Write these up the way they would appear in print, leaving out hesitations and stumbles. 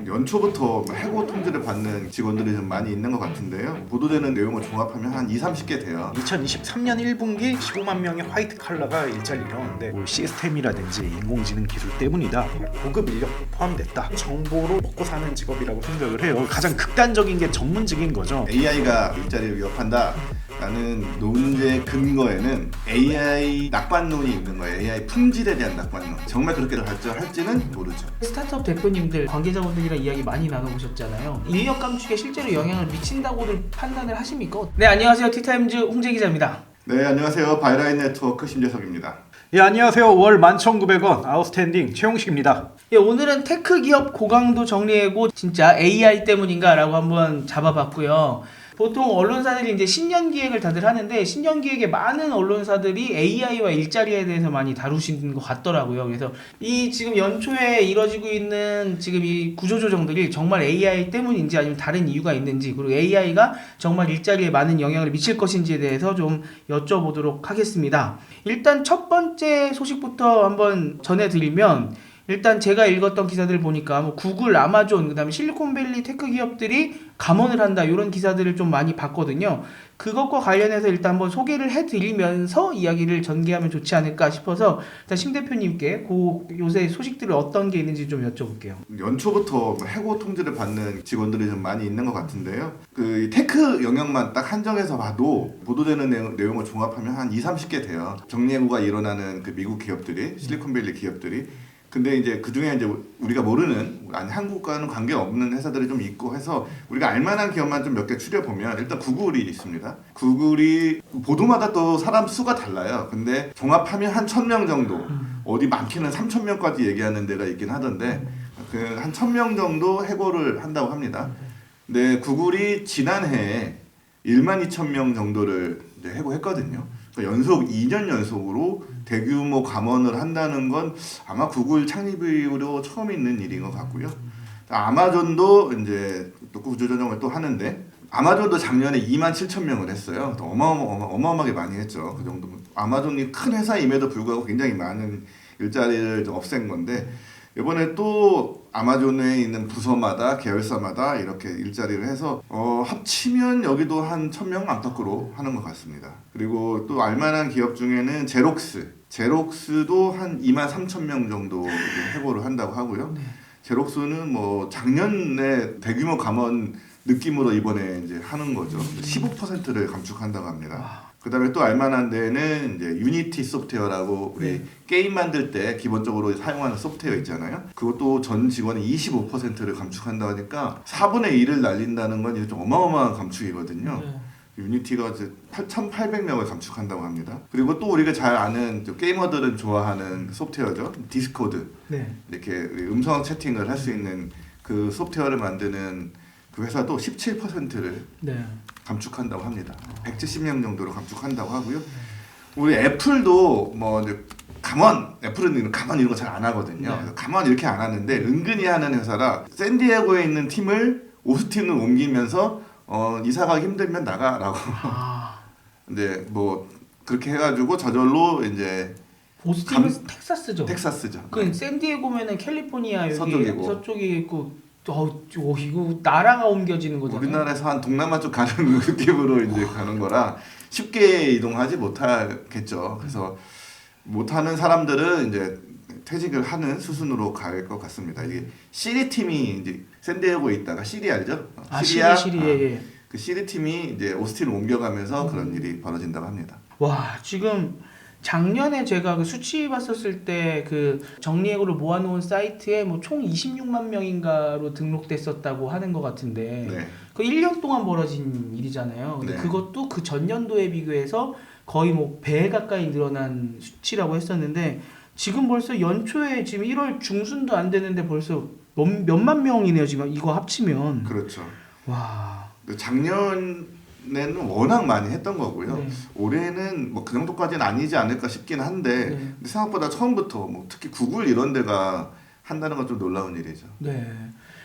연초부터 해고 통지를 받는 직원들이 좀 많이 있는 것 같은데요. 보도되는 내용을 종합하면 한 2-30개 돼요. 2023년 1분기 15만 명의 화이트 칼라가 일자리를 잃었는데 시스템이라든지 인공지능 기술 때문이다. 고급 인력 포함됐다. 정보로 먹고 사는 직업이라고 생각을 해요. 가장 극단적인 게 전문직인 거죠. AI가 일자리를 위협한다 라는 논제 근거에는 AI 낙관론이 있는 거예요. AI 품질에 대한 낙관론. 정말 그렇게 할지는 모르죠. 스타트업 대표님들, 관계자분들이랑 이야기 많이 나눠보셨잖아요. 인력 감축에 실제로 영향을 미친다고들 판단을 하십니까? 네, 안녕하세요. 티타임즈 홍재 기자입니다. 네, 안녕하세요. 바이라인 네트워크 심재석입니다. 예, 안녕하세요. 월 11,900원 아웃스탠딩 최용식입니다. 예, 오늘은 테크 기업 고강도 정리해고 진짜 AI 때문인가 라고 한번 잡아봤고요. 보통 언론사들이 이제 신년 기획을 다들 하는데 신년 기획에 많은 언론사들이 AI와 일자리에 대해서 많이 다루시는 것 같더라고요. 그래서 이 지금 연초에 이뤄지고 있는 지금 이 구조조정들이 정말 AI 때문인지 아니면 다른 이유가 있는지, 그리고 AI가 정말 일자리에 많은 영향을 미칠 것인지에 대해서 좀 여쭤보도록 하겠습니다. 일단 첫 번째 소식부터 한번 전해드리면, 일단 제가 읽었던 기사들 보니까 뭐 구글, 아마존, 그다음에 실리콘밸리 테크 기업들이 감원을 한다, 이런 기사들을 좀 많이 봤거든요. 그것과 관련해서 일단 한번 소개를 해드리면서 이야기를 전개하면 좋지 않을까 싶어서 일단 심 대표님께 요새 소식들이 어떤 게 있는지 좀 여쭤볼게요. 연초부터 해고 통지를 받는 직원들이 좀 많이 있는 것 같은데요. 그 테크 영역만 딱 한정해서 봐도 보도되는 내용을 종합하면 한 2-30개 돼요. 정리해고가 일어나는 그 미국 기업들이, 실리콘밸리 기업들이. 근데 이제 그 중에 이제 우리가 모르는, 아니 한국과는 관계 없는 회사들이 좀 있고 해서 우리가 알만한 기업만 좀 몇 개 추려보면, 일단 구글이 있습니다. 구글이 보도마다 또 사람 수가 달라요. 근데 종합하면 한 1,000명 정도, 어디 많게는 3,000명까지 얘기하는 데가 있긴 하던데 그 한 1,000명 정도 해고를 한다고 합니다. 근데 구글이 지난해에 12,000명 정도를 이제 해고했거든요. 연속 2년 연속으로 대규모 감원을 한다는 건 아마 구글 창립 이후로 처음 있는 일인 것 같고요. 아마존도 이제 또 구조조정을 또 하는데, 아마존도 작년에 27,000명을 했어요. 또 어마어마하게 많이 했죠. 그 정도면 아마존이 큰 회사임에도 불구하고 굉장히 많은 일자리를 좀 없앤 건데, 이번에 또 아마존에 있는 부서마다 계열사마다 이렇게 일자리를 해서 합치면 여기도 한 1,000명 안팎으로 하는 것 같습니다. 그리고 또 알만한 기업 중에는 제록스도 한 23,000명 정도 해고를 한다고 하고요. 제록스는 뭐 작년에 대규모 감원 느낌으로 이번에 이제 하는 거죠. 15%를 감축한다고 합니다. 그다음에 또 알만한 데는 이제 유니티 소프트웨어라고 우리 게임 만들 때 기본적으로 사용하는 소프트웨어 있잖아요. 그것도 전 직원의 25%를 감축한다고 하니까 4분의 1을 날린다는 건 이제 좀 어마어마한 감축이거든요. 유니티가 8,800명을 감축한다고 합니다. 그리고 또 우리가 잘 아는 게이머들은 좋아하는 소프트웨어죠. 디스코드. 이렇게 음성 채팅을 할 수 있는 그 소프트웨어를 만드는 그 회사도 17%를 감축한다고 합니다. 170명 정도로 감축한다고 하고요. 우리 애플도 뭐 애플은 감원 이런 거 잘 안 하거든요. 감원 이렇게 안 하는데 은근히 하는 회사라 샌디에고에 있는 팀을 오스틴으로 옮기면서 이사 가기 힘들면 나가라고. 근데 뭐 그렇게 해가지고 저절로 이제 오스틴은 텍사스죠. 텍사스죠. 그 샌디에고면은 캘리포니아 여기 서쪽이고 있고. 이거 나라가 옮겨지는 거잖아요. 우리나라에서 한 동남아 쪽 가는 느낌으로 이제 가는 거라 쉽게 이동하지 못하겠죠. 그래서 못하는 사람들은 이제 퇴직을 하는 수순으로 갈 것 같습니다. 이게 시리 팀이 이제 샌디에고에 있다가, 시리 알죠? 시리. 그 시리 팀이 이제 오스틴을 옮겨가면서 그런 일이 벌어진다고 합니다. 와, 지금 작년에 제가 그 수치 봤었을 때 그 정리해고를 모아놓은 사이트에 뭐 총 26만 명인가로 등록됐었다고 하는 것 같은데, 그 1년 동안 벌어진 일이잖아요. 근데 그것도 그 전년도에 비교해서 거의 뭐 배 가까이 늘어난 수치라고 했었는데, 지금 벌써 연초에 지금 1월 중순도 안 되는데 벌써 몇만 명이네요. 지금 이거 합치면. 그렇죠. 와. 작년에는 워낙 많이 했던 거고요. 올해는 뭐 그 정도까지는 아니지 않을까 싶긴 한데, 근데 생각보다 처음부터 뭐 특히 구글 이런 데가 한다는 건 좀 놀라운 일이죠.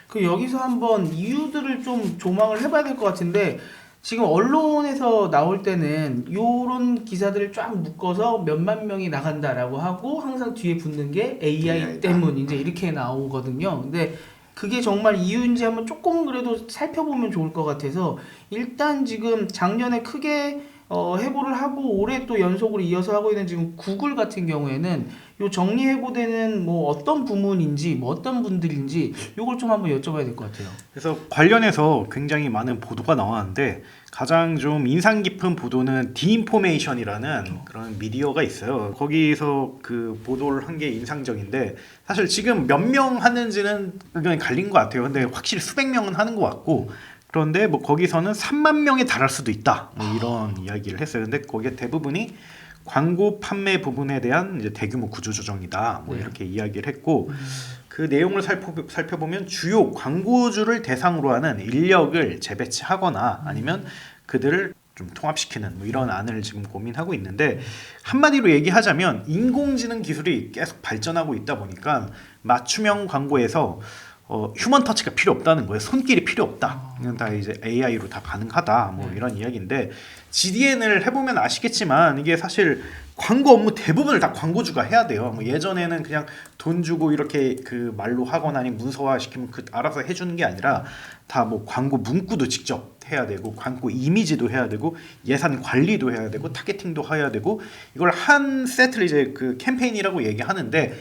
그 여기서 한번 이유들을 좀 조망을 해봐야 될 것 같은데, 지금 언론에서 나올 때는 요런 기사들을 쫙 묶어서 몇만 명이 나간다라고 하고 항상 뒤에 붙는 게 AI 때문 이제 이렇게 나오거든요. 근데 그게 정말 이유인지 한번 조금은 그래도 살펴보면 좋을 것 같아서 일단 지금 작년에 크게 해고를 하고 올해 또 연속으로 이어서 하고 있는 지금 구글 같은 경우에는 요 정리 해고되는 뭐 어떤 부문인지 뭐 어떤 분들인지 요걸 좀 한번 여쭤봐야 될 것 같아요. 그래서 관련해서 굉장히 많은 보도가 나왔는데 가장 좀 인상 깊은 보도는 디인포메이션이라는 그런 미디어가 있어요. 거기서 그 보도를 한 게 인상적인데 사실 지금 몇 명 하는지는 의견이 갈린 것 같아요. 근데 확실히 수백 명은 하는 것 같고 그런데 뭐 거기서는 3만 명에 달할 수도 있다 뭐 이런 이야기를 했어요. 근데 거기에 대부분이 광고 판매 부분에 대한 이제 대규모 구조조정이다 뭐 이렇게 이야기를 했고 그 내용을 살펴보면 주요 광고주를 대상으로 하는 인력을 재배치하거나 아니면 그들을 좀 통합시키는 뭐 이런 안을 지금 고민하고 있는데 한마디로 얘기하자면 인공지능 기술이 계속 발전하고 있다 보니까 맞춤형 광고에서 휴먼 터치가 필요 없다는 거예요. 손길이 필요 없다. 이건 다 이제 AI로 다 가능하다. 뭐 이런 이야기인데 GDN을 해보면 아시겠지만 이게 사실 광고 업무 대부분을 다 광고주가 해야 돼요. 뭐 예전에는 그냥 돈 주고 이렇게 그 말로 하거나 아니면 문서화 시키면 그 알아서 해주는 게 아니라 다 뭐 광고 문구도 직접 해야 되고 광고 이미지도 해야 되고 예산 관리도 해야 되고 타겟팅도 해야 되고 이걸 한 세트를 이제 그 캠페인이라고 얘기하는데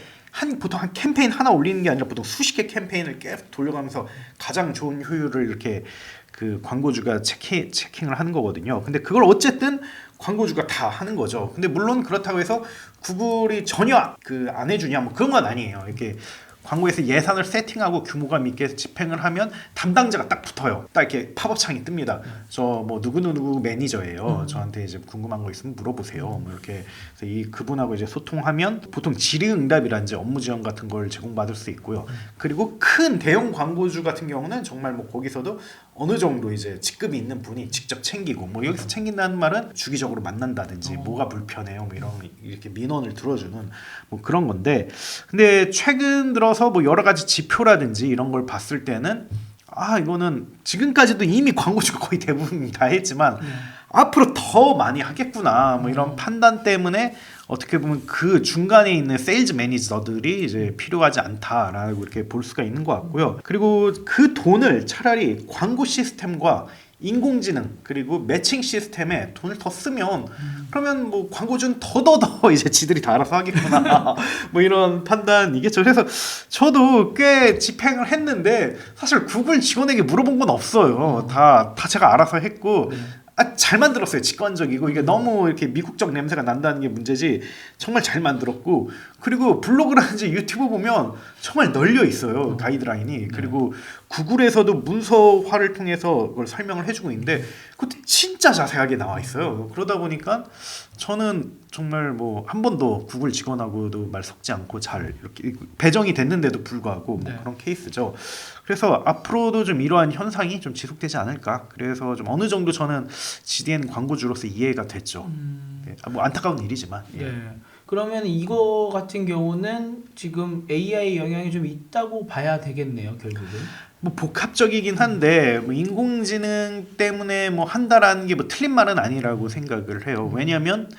보통 한 캠페인 하나 올리는 게 아니라 보통 수십 개 캠페인을 계속 돌려가면서 가장 좋은 효율을 이렇게 그 광고주가 체킹을 하는 거거든요. 근데 그걸 어쨌든 광고주가 다 하는 거죠. 근데 물론 그렇다고 해서 구글이 전혀 그 안 해주냐 뭐 그런 건 아니에요. 이렇게 광고에서 예산을 세팅하고 규모감 있게 집행을 하면 담당자가 딱 붙어요. 딱 이렇게 팝업 창이 뜹니다. 저 뭐 누구 매니저예요. 저한테 이제 궁금한 거 있으면 물어보세요. 뭐 이렇게 그래서 그분하고 이제 소통하면 보통 질의응답이란지 업무 지원 같은 걸 제공받을 수 있고요. 그리고 큰 대형 광고주 같은 경우는 정말 뭐 거기서도 어느 정도 이제 직급이 있는 분이 직접 챙기고 뭐 여기서 챙긴다는 말은 주기적으로 만난다든지 뭐가 불편해요 뭐 이런 이렇게 민원을 들어주는 뭐 그런 건데 근데 최근 들어서 뭐 여러 가지 지표라든지 이런 걸 봤을 때는 이거는 지금까지도 이미 광고주가 거의 대부분 다 했지만 앞으로 더 많이 하겠구나 뭐 이런 판단 때문에 어떻게 보면 그 중간에 있는 세일즈 매니저들이 이제 필요하지 않다라고 이렇게 볼 수가 있는 것 같고요. 그리고 그 돈을 차라리 광고 시스템과 인공지능 그리고 매칭 시스템에 돈을 더 쓰면 그러면 뭐 광고주는 더더더 이제 지들이 다 알아서 하겠구나 뭐 이런 판단이겠죠. 그래서 저도 꽤 집행을 했는데 사실 구글 직원에게 물어본 건 없어요. 다 제가 알아서 했고 잘 만들었어요. 직관적이고 이게 너무 이렇게 미국적 냄새가 난다는 게 문제지 정말 잘 만들었고 그리고 블로그라든지 유튜브 보면 정말 널려 있어요. 가이드라인이. 그리고 구글에서도 문서화를 통해서 그걸 설명을 해주고 있는데 그것도 진짜 자세하게 나와 있어요. 그러다 보니까 저는 정말 뭐 한 번도 구글 직원하고도 말 섞지 않고 잘 이렇게 배정이 됐는데도 불구하고 뭐 그런 케이스죠. 그래서 앞으로도 좀 이러한 현상이 좀 지속되지 않을까. 그래서 좀 어느 정도 저는 GDN 광고주로서 이해가 됐죠. 네. 뭐 안타까운 일이지만. 예. 네. 그러면 이거 같은 경우는 지금 AI 영향이 좀 있다고 봐야 되겠네요, 결국은. 뭐 복합적이긴 한데 뭐 인공지능 때문에 뭐 한다라는 게 뭐 틀린 말은 아니라고 생각을 해요. 왜냐하면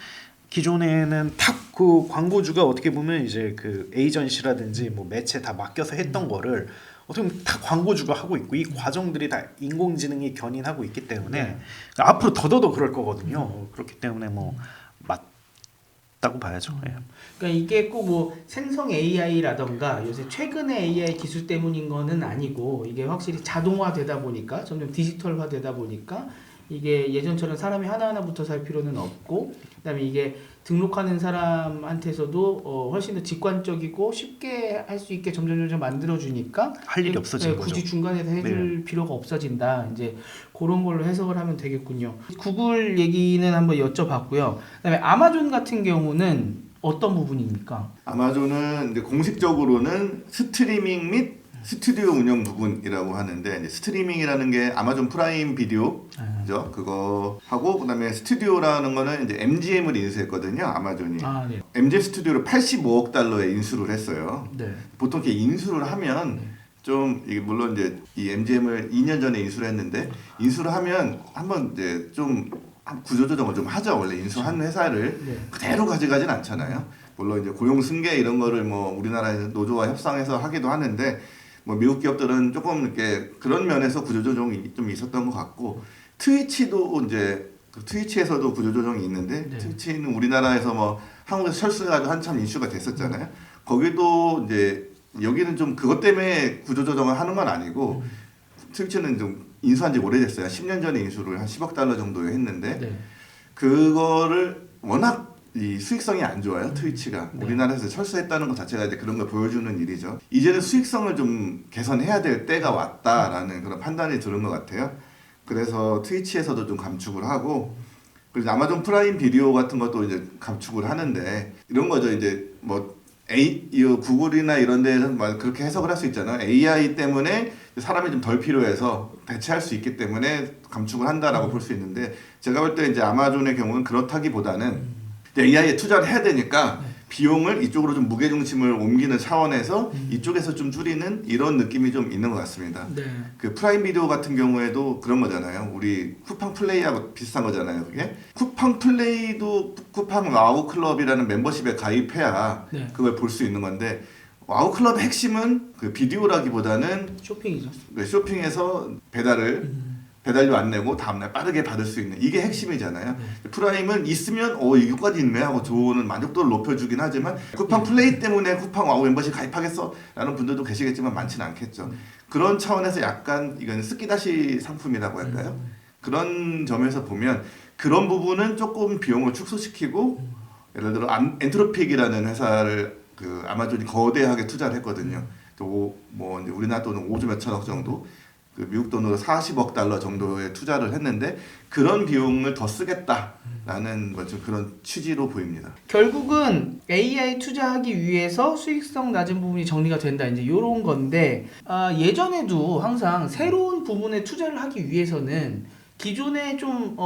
기존에는 딱 그 광고주가 어떻게 보면 이제 그 에이전시라든지 뭐 매체 다 맡겨서 했던 거를 어떻게 보면 다 광고주가 하고 있고 이 과정들이 다 인공지능이 견인하고 있기 때문에 앞으로 더더더 그럴 거거든요. 그렇기 때문에 뭐 맞다고 봐야죠. 예. 그러니까 이게 꼭 뭐 생성 AI라던가 요새 최근의 AI 기술 때문인 거는 아니고 이게 확실히 자동화되다 보니까 점점 디지털화되다 보니까 이게 예전처럼 사람이 하나하나 붙어 살 필요는 없고 그다음에 이게 등록하는 사람한테서도 훨씬 더 직관적이고 쉽게 할 수 있게 점점 만들어 주니까 할 일이 없어진 거죠. 굳이 중간에서 해줄 필요가 없어진다. 이제 그런 걸로 해석을 하면 되겠군요. 구글 얘기는 한번 여쭤봤고요. 그다음에 아마존 같은 경우는 어떤 부분입니까? 아마존은 이제 공식적으로는 스트리밍 및 스튜디오 운영 부분이라고 하는데 이제 스트리밍이라는 게 아마존 프라임 비디오죠. 그거 하고 그다음에 스튜디오라는 거는 이제 MGM을 인수했거든요. 아마존이. 네. MGM 스튜디오를 85억 달러에 인수를 했어요. 네. 보통 이렇게 인수를 하면 좀 이게 물론 이제 이 MGM을 2년 전에 인수를 했는데 인수를 하면 한번 이제 좀 구조조정을 좀 하죠. 원래 인수한 회사를 그대로 가져가진 않잖아요. 물론 이제 고용 승계 이런 거를 뭐 우리나라에서 노조와 협상해서 하기도 하는데 뭐 미국 기업들은 조금 이렇게 그런 면에서 구조조정이 좀 있었던 것 같고 트위치도 이제 그 트위치에서도 구조조정이 있는데 네. 트위치는 우리나라에서 뭐 한국에서 철수해가지고 한참 이슈가 됐었잖아요. 거기도 이제 여기는 좀 그것 때문에 구조조정을 하는 건 아니고 트위치는 좀 인수한 지 오래됐어요. 10년 전에 인수를 한 10억 달러 정도에 했는데 네. 그거를 워낙 이 수익성이 안 좋아요. 트위치가 네. 우리나라에서 철수했다는 것 자체가 이제 그런 걸 보여주는 일이죠. 이제는 수익성을 좀 개선해야 될 때가 왔다라는 그런 판단이 드는 것 같아요. 그래서 트위치에서도 좀 감축을 하고 그리고 아마존 프라임 비디오 같은 것도 이제 감축을 하는데 이런 거죠. 이제 뭐 구글이나 이런 데는 막 그렇게 해석을 할 수 있잖아요. AI 때문에 사람이 좀 덜 필요해서 대체할 수 있기 때문에 감축을 한다라고 볼 수 있는데 제가 볼 때 이제 아마존의 경우는 그렇다기보다는 AI에 투자를 해야 되니까 비용을 이쪽으로 좀 무게중심을 옮기는 차원에서 이쪽에서 좀 줄이는 이런 느낌이 좀 있는 것 같습니다. 네. 그 프라임 비디오 같은 경우에도 그런 거잖아요. 우리 쿠팡 플레이하고 비슷한 거잖아요. 그게 쿠팡 플레이도 쿠팡 와우 클럽이라는 membership에 가입해야 네. 그걸 볼 수 있는 건데 와우 클럽의 핵심은 그 비디오라기보다는 쇼핑이죠. 그 쇼핑에서 배달료 안 내고 다음날 빠르게 받을 수 있는 이게 핵심이잖아요. 프라임은 있으면 이거까지 있네 하고 좋은 만족도를 높여주긴 하지만 쿠팡 플레이 때문에 쿠팡 와우 멤버십 가입하겠어 라는 분들도 계시겠지만 많지는 않겠죠. 그런 차원에서 약간 이건 스키다시 상품이라고 할까요? 그런 점에서 보면 그런 부분은 조금 비용을 축소시키고 예를 들어 엔트로픽이라는 회사를 그 아마존이 거대하게 투자를 했거든요. 또 뭐 이제 우리나라 돈은 5조 몇천억 정도 그 미국 돈으로 40억 달러 정도의 투자를 했는데 그런 비용을 더 쓰겠다라는 뭐 좀 그런 취지로 보입니다. 결국은 AI 투자하기 위해서 수익성 낮은 부분이 정리가 된다. 이제 이런 건데 예전에도 항상 새로운 부분에 투자를 하기 위해서는 기존에 좀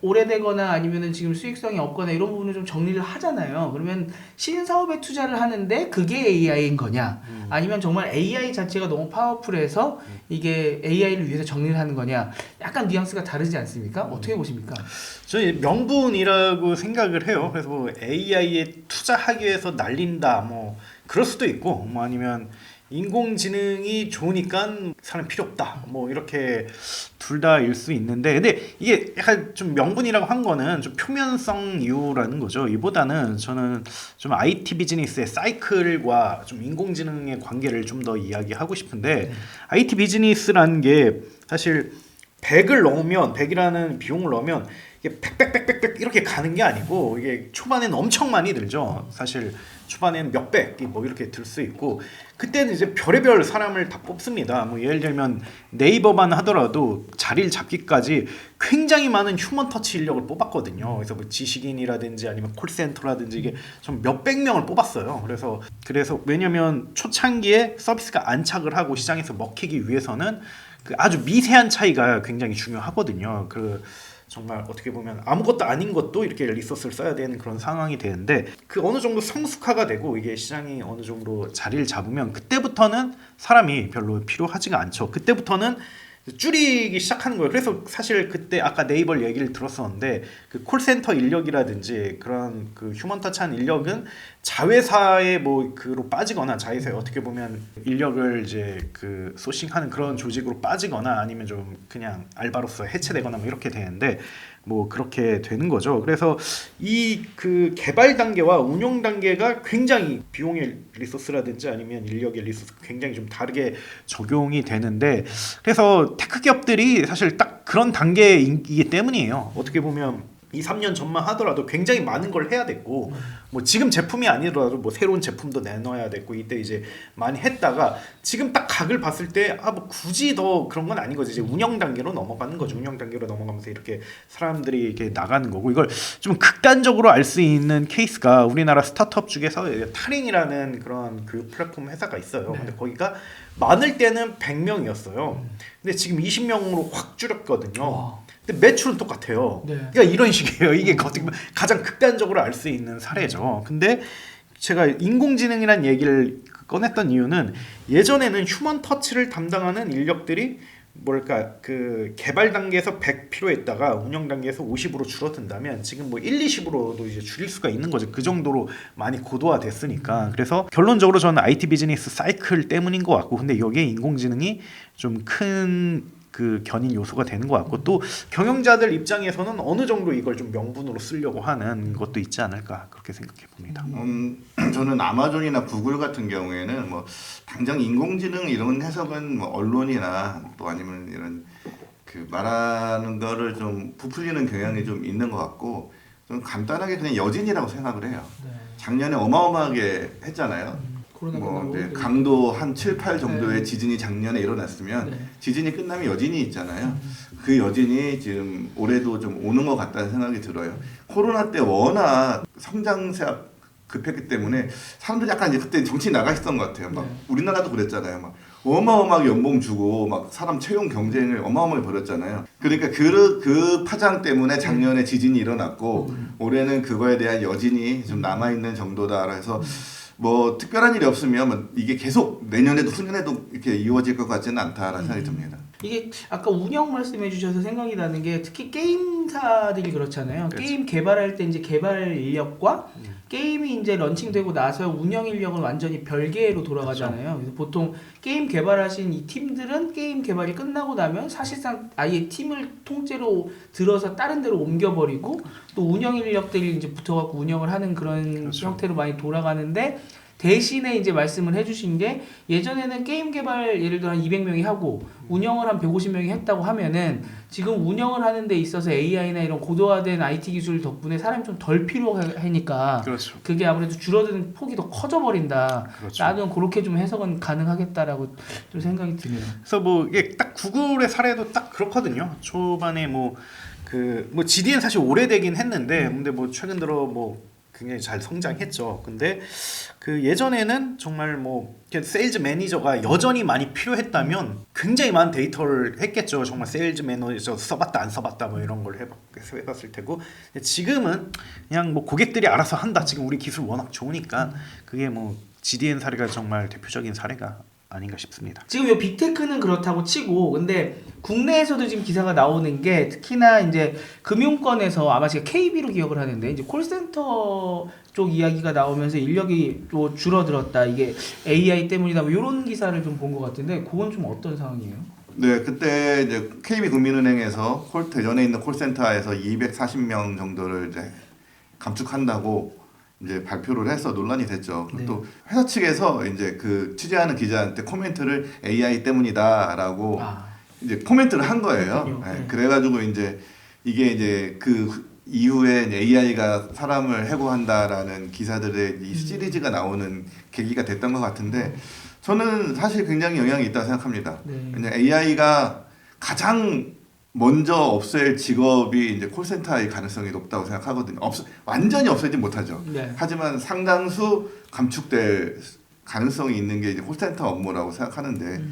오래되거나 아니면은 지금 수익성이 없거나 이런 부분을 좀 정리를 하잖아요. 그러면 신사업에 투자를 하는데 그게 AI인 거냐? 아니면 정말 AI 자체가 너무 파워풀해서 이게 AI를 위해서 정리를 하는 거냐? 약간 뉘앙스가 다르지 않습니까? 어떻게 보십니까? 저는 명분이라고 생각을 해요. 그래서 뭐 AI에 투자하기 위해서 날린다, 뭐 그럴 수도 있고, 뭐 아니면 인공지능이 좋으니까 사람 필요 없다, 뭐 이렇게 둘 다일 수 있는데, 근데 이게 약간 좀 명분이라고 한 거는 좀 표면성 이유라는 거죠. 이보다는 저는 좀 IT 비즈니스의 사이클과 좀 인공지능의 관계를 좀 더 이야기하고 싶은데, IT 비즈니스라는 게 사실 100을 넣으면 100이라는 비용을 넣으면 이게 빽빽빽빽 이렇게 가는 게 아니고 이게 초반에는 엄청 많이 들죠. 사실 초반에는 몇백이 뭐 이렇게 들 수 있고 그때는 이제 별의별 사람을 다 뽑습니다. 뭐 예를 들면 네이버만 하더라도 자리를 잡기까지 굉장히 많은 휴먼 터치 인력을 뽑았거든요. 그래서 뭐 지식인이라든지 아니면 콜센터라든지 이게 좀 몇백 명을 뽑았어요. 그래서 왜냐면 초창기에 서비스가 안착을 하고 시장에서 먹히기 위해서는 그 아주 미세한 차이가 굉장히 중요하거든요. 그 정말 어떻게 보면 아무것도 아닌 것도 이렇게 리소스를 써야 되는 그런 상황이 되는데 그 어느 정도 성숙화가 되고 이게 시장이 어느 정도 자리를 잡으면 그때부터는 사람이 별로 필요하지가 않죠. 그때부터는 줄이기 시작하는 거예요. 그래서 사실 그때 아까 네이버 얘기를 들었었는데 그 콜센터 인력이라든지 그런 그 휴먼 터치한 인력은 자회사의 뭐 그로 빠지거나 자회사에 어떻게 보면 인력을 이제 그 소싱하는 그런 조직으로 빠지거나 아니면 좀 그냥 알바로서 해체되거나 뭐 이렇게 되는데 뭐 그렇게 되는 거죠. 그래서 이 그 개발 단계와 운영 단계가 굉장히 비용의 리소스라든지 아니면 인력의 리소스 굉장히 좀 다르게 적용이 되는데 그래서 테크 기업들이 사실 딱 그런 단계이기 때문이에요. 어떻게 보면 2, 3년 전만 하더라도 굉장히 많은 걸 해야 됐고 뭐 지금 제품이 아니더라도 뭐 새로운 제품도 내놔야 됐고 이때 이제 많이 했다가 지금 딱 각을 봤을 때 뭐 굳이 더 그런 건 아닌 거지. 이제 운영 단계로 넘어가는 거죠. 운영 단계로 넘어가면서 이렇게 사람들이 이렇게 나가는 거고 이걸 좀 극단적으로 알 수 있는 케이스가 우리나라 스타트업 중에서 타링이라는 그런 교육 플랫폼 회사가 있어요. 근데 거기가 많을 때는 100명이었어요. 근데 지금 20명으로 확 줄였거든요. 근데 매출은 똑같아요. 네. 그러니까 이런 식이에요. 이게 어떻게 보면 가장 극단적으로 알 수 있는 사례죠. 근데 제가 인공지능이라는 얘기를 꺼냈던 이유는 예전에는 휴먼 터치를 담당하는 인력들이 뭐랄까 그 개발 단계에서 100 필요했다가 운영 단계에서 50으로 줄어든다면 지금 뭐 1, 20으로도 이제 줄일 수가 있는 거죠. 그 정도로 많이 고도화됐으니까. 그래서 결론적으로 저는 IT 비즈니스 사이클 때문인 것 같고, 근데 여기에 인공지능이 좀 큰 그 견인 요소가 되는 것 같고, 또 경영자들 입장에서는 어느 정도 이걸 좀 명분으로 쓰려고 하는 것도 있지 않을까 그렇게 생각해 봅니다. 저는 아마존이나 구글 같은 경우에는 뭐 당장 인공지능 이런 해석은 뭐 언론이나 또 아니면 이런 그 말하는 거를 좀 부풀리는 경향이 좀 있는 것 같고, 좀 간단하게 그냥 여진이라고 생각을 해요. 네. 작년에 어마어마하게 했잖아요. 코로나 뭐 끝나고 이제 네. 강도 한 7, 8 정도의 네. 지진이 작년에 일어났으면 네. 지진이 끝나면 여진이 있잖아요. 그 여진이 지금 올해도 좀 오는 것 같다는 생각이 들어요. 코로나 때 워낙 성장세가 급했기 때문에 사람들이 약간 이제 그때 정신이 나가 있었던 것 같아요. 막 네. 우리나라도 그랬잖아요. 막 어마어마하게 연봉 주고 막 사람 채용 경쟁을 어마어마하게 벌였잖아요. 그러니까 그 파장 때문에 작년에 지진이 일어났고 올해는 그거에 대한 여진이 좀 남아 있는 정도다. 해서 뭐 특별한 일이 없으면 뭐 이게 계속 내년에도 후년에도 이렇게 이루어질 것 같지는 않다라는 생각이 듭니다. 이게 아까 운영 말씀해 주셔서 생각이 나는 게 특히 게임사들이 그렇잖아요. 그렇죠. 게임 개발할 때 이제 개발 인력과 게임이 이제 런칭되고 나서 운영 인력은 완전히 별개로 돌아가잖아요. 그래서 보통 게임 개발하신 이 팀들은 게임 개발이 끝나고 나면 사실상 아예 팀을 통째로 들어서 다른 데로 옮겨버리고 또 운영 인력들이 이제 붙어갖고 운영을 하는 그런 그렇죠. 형태로 많이 돌아가는데, 대신에 이제 말씀을 해주신 게 예전에는 게임 개발 예를 들어 한 200명이 하고 운영을 한 150명이 했다고 하면은 지금 운영을 하는 데 있어서 AI나 이런 고도화된 IT 기술 덕분에 사람이 좀 덜 필요하니까 그렇죠. 그게 아무래도 줄어드는 폭이 더 커져버린다. 그렇죠. 나는 그렇게 좀 해석은 가능하겠다라고 좀 생각이 드네요. 그래서 뭐 이게 딱 구글의 사례도 딱 그렇거든요. 초반에 뭐 GDN 사실 오래되긴 했는데, 근데 뭐 최근 들어 뭐 굉장히 잘 성장했죠. 근데 그 예전에는 정말 뭐 세일즈 매니저가 여전히 많이 필요했다면 굉장히 많은 데이터를 했겠죠. 정말 세일즈 매니저 써봤다 안 써봤다 뭐 이런 걸 해봤을 테고, 지금은 그냥 뭐 고객들이 알아서 한다. 지금 우리 기술 워낙 좋으니까 그게 뭐 GDN 사례가 정말 대표적인 사례가 아닌가 싶습니다. 지금 요 빅테크는 그렇다고 치고, 근데 국내에서도 지금 기사가 나오는 게 특히나 이제 금융권에서 아마 제가 KB로 기억을 하는데 이제 콜센터 쪽 이야기가 나오면서 인력이 또 줄어들었다. 이게 AI 때문이다. 뭐 이런 기사를 좀 본 것 같은데 그건 좀 어떤 상황이에요? 네, 그때 이제 KB국민은행에서 대전에 있는 콜센터에서 240명 정도를 이제 감축한다고 이제 발표를 해서 논란이 됐죠. 네. 또 회사 측에서 이제 그 취재하는 기자한테 코멘트를 AI 때문이다라고 이제 코멘트를 한 거예요. 그렇군요. 네, 네. 그래가지고 이제 이게 이제 그 이후에 AI가 사람을 해고한다라는 기사들의 이 시리즈가 나오는 계기가 됐던 것 같은데, 저는 사실 굉장히 영향이 있다고 생각합니다. 네. 왜냐 AI가 가장 먼저 없앨 직업이 이제 콜센터의 가능성이 높다고 생각하거든요. 완전히 없애지 못하죠. 네. 하지만 상당수 감축될 가능성이 있는 게 이제 콜센터 업무라고 생각하는데,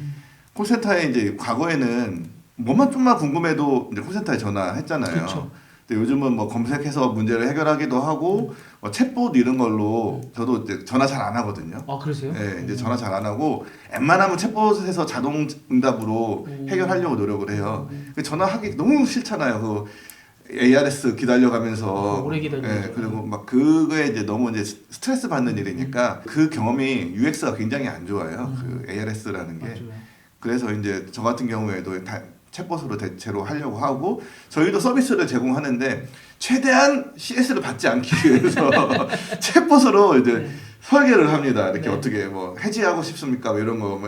콜센터에 이제 과거에는 뭐만 좀만 궁금해도 이제 콜센터에 전화했잖아요. 그렇죠. 근데 요즘은 뭐 검색해서 문제를 해결하기도 하고 뭐 챗봇 이런 걸로 저도 이제 전화 잘 안 하거든요. 아, 그러세요? 네, 이제 전화 잘 안 하고 웬만하면 챗봇에서 자동 응답으로 해결하려고 노력을 해요. 전화하기 너무 싫잖아요. 그 ARS 기다려가면서 오래 기다리죠. 네, 그리고 막 그거에 이제 너무 이제 스트레스 받는 일이니까 그 경험이 UX가 굉장히 안 좋아요. 그 ARS라는 게. 맞아요. 그래서 이제 저 같은 경우에도 챗봇으로 대체로 하려고 하고, 저희도 서비스를 제공하는데 최대한 CS를 받지 않기 위해서 챗봇으로 이제 설계를 합니다. 이렇게 네. 어떻게 뭐 해지하고 싶습니까? 뭐 이런 거,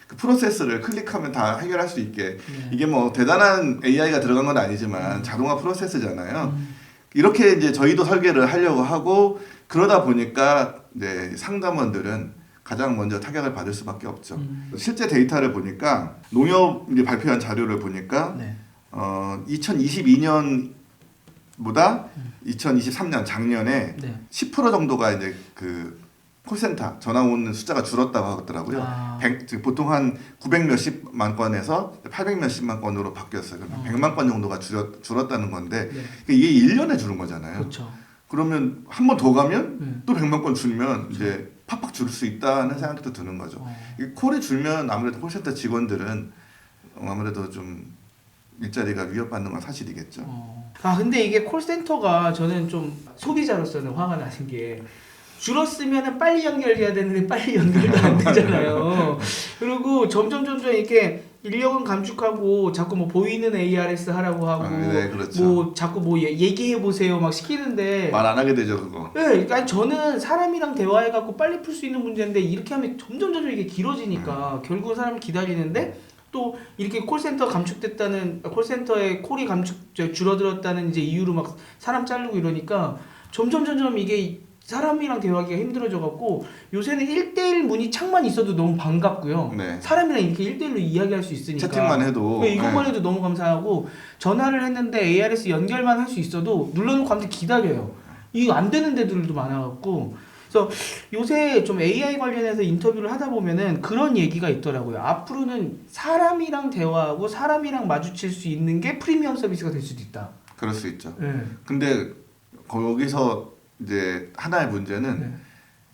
그 프로세스를 클릭하면 다 해결할 수 있게. 이게 뭐 대단한 AI가 들어간 건 아니지만 자동화 프로세스잖아요. 이렇게 이제 저희도 설계를 하려고 하고, 그러다 보니까 이제 상담원들은 가장 먼저 타격을 받을 수밖에 없죠. 실제 데이터를 보니까 농협이 발표한 자료를 보니까 네. 2022년보다 2023년 작년에 네. 10% 정도가 이제 그 콜센터 전화 오는 숫자가 줄었다고 하더라고요. 아. 보통 한 900 몇십만 건에서 800 몇십만 건으로 바뀌었어요. 그러면 100만 건 정도가 줄었다는 건데, 네. 이게 1년에 줄은 거잖아요. 그렇죠. 그러면 한 번 더 가면 또 100만 건 줄면 이제 팍팍 줄 수 있다는 생각도 드는 거죠. 이 콜이 줄면 아무래도 콜센터 직원들은 아무래도 좀 일자리가 위협받는 건 사실이겠죠. 아 근데 이게 콜센터가 저는 좀 소비자로서는 화가 나는 게 줄었으면 빨리 연결해야 되는데 빨리 연결도 안 되잖아요. 그리고 점점 이렇게 인력은 감축하고 자꾸 뭐 보이는 ARS 하라고 하고 네, 그렇죠. 뭐 자꾸 뭐 얘기해 보세요 막 시키는데 말 안 하게 되죠 그거. 네, 그러니까 저는 사람이랑 대화해 갖고 빨리 풀 수 있는 문제인데 이렇게 하면 점점 이게 길어지니까 결국은 사람이 기다리는데 또 이렇게 콜센터 감축됐다는 콜센터의 콜이 줄어들었다는 이제 이유로 막 사람 자르고 이러니까 점점 이게 사람이랑 대화하기가 힘들어져 갖고 요새는 1대1 문의 창만 있어도 너무 반갑고요. 네. 사람이랑 이렇게 1대1로 이야기할 수 있으니까 채팅만 해도. 네, 이것만 해도 너무 감사하고 전화를 했는데 ARS 연결만 할 수 있어도 눌러놓고 아무튼 기다려요. 이거 안 되는 데들도 많아갖고 그래서 요새 좀 AI 관련해서 인터뷰를 하다 보면은 그런 얘기가 있더라고요. 앞으로는 사람이랑 대화하고 사람이랑 마주칠 수 있는 게 프리미엄 서비스가 될 수도 있다. 그럴 수 있죠. 네. 근데 거기서 이제 하나의 문제는 네.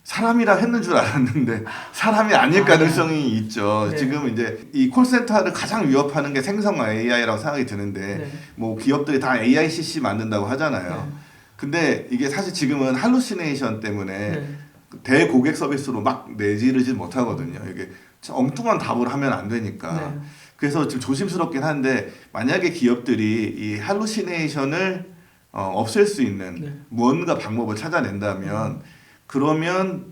사람이라 했는 줄 알았는데 사람이 아닐 가능성이 있죠. 네. 지금 이제 이 콜센터를 가장 위협하는 게 생성 AI라고 생각이 드는데 네. 뭐 기업들이 다 AICC 만든다고 하잖아요. 네. 근데 이게 사실 지금은 할루시네이션 때문에 네. 대고객 서비스로 막 내지르지 못하거든요. 이게 엉뚱한 답을 하면 안 되니까. 네. 그래서 좀 조심스럽긴 한데 만약에 기업들이 이 할루시네이션을 없앨 수 있는 네. 무언가 방법을 찾아낸다면 그러면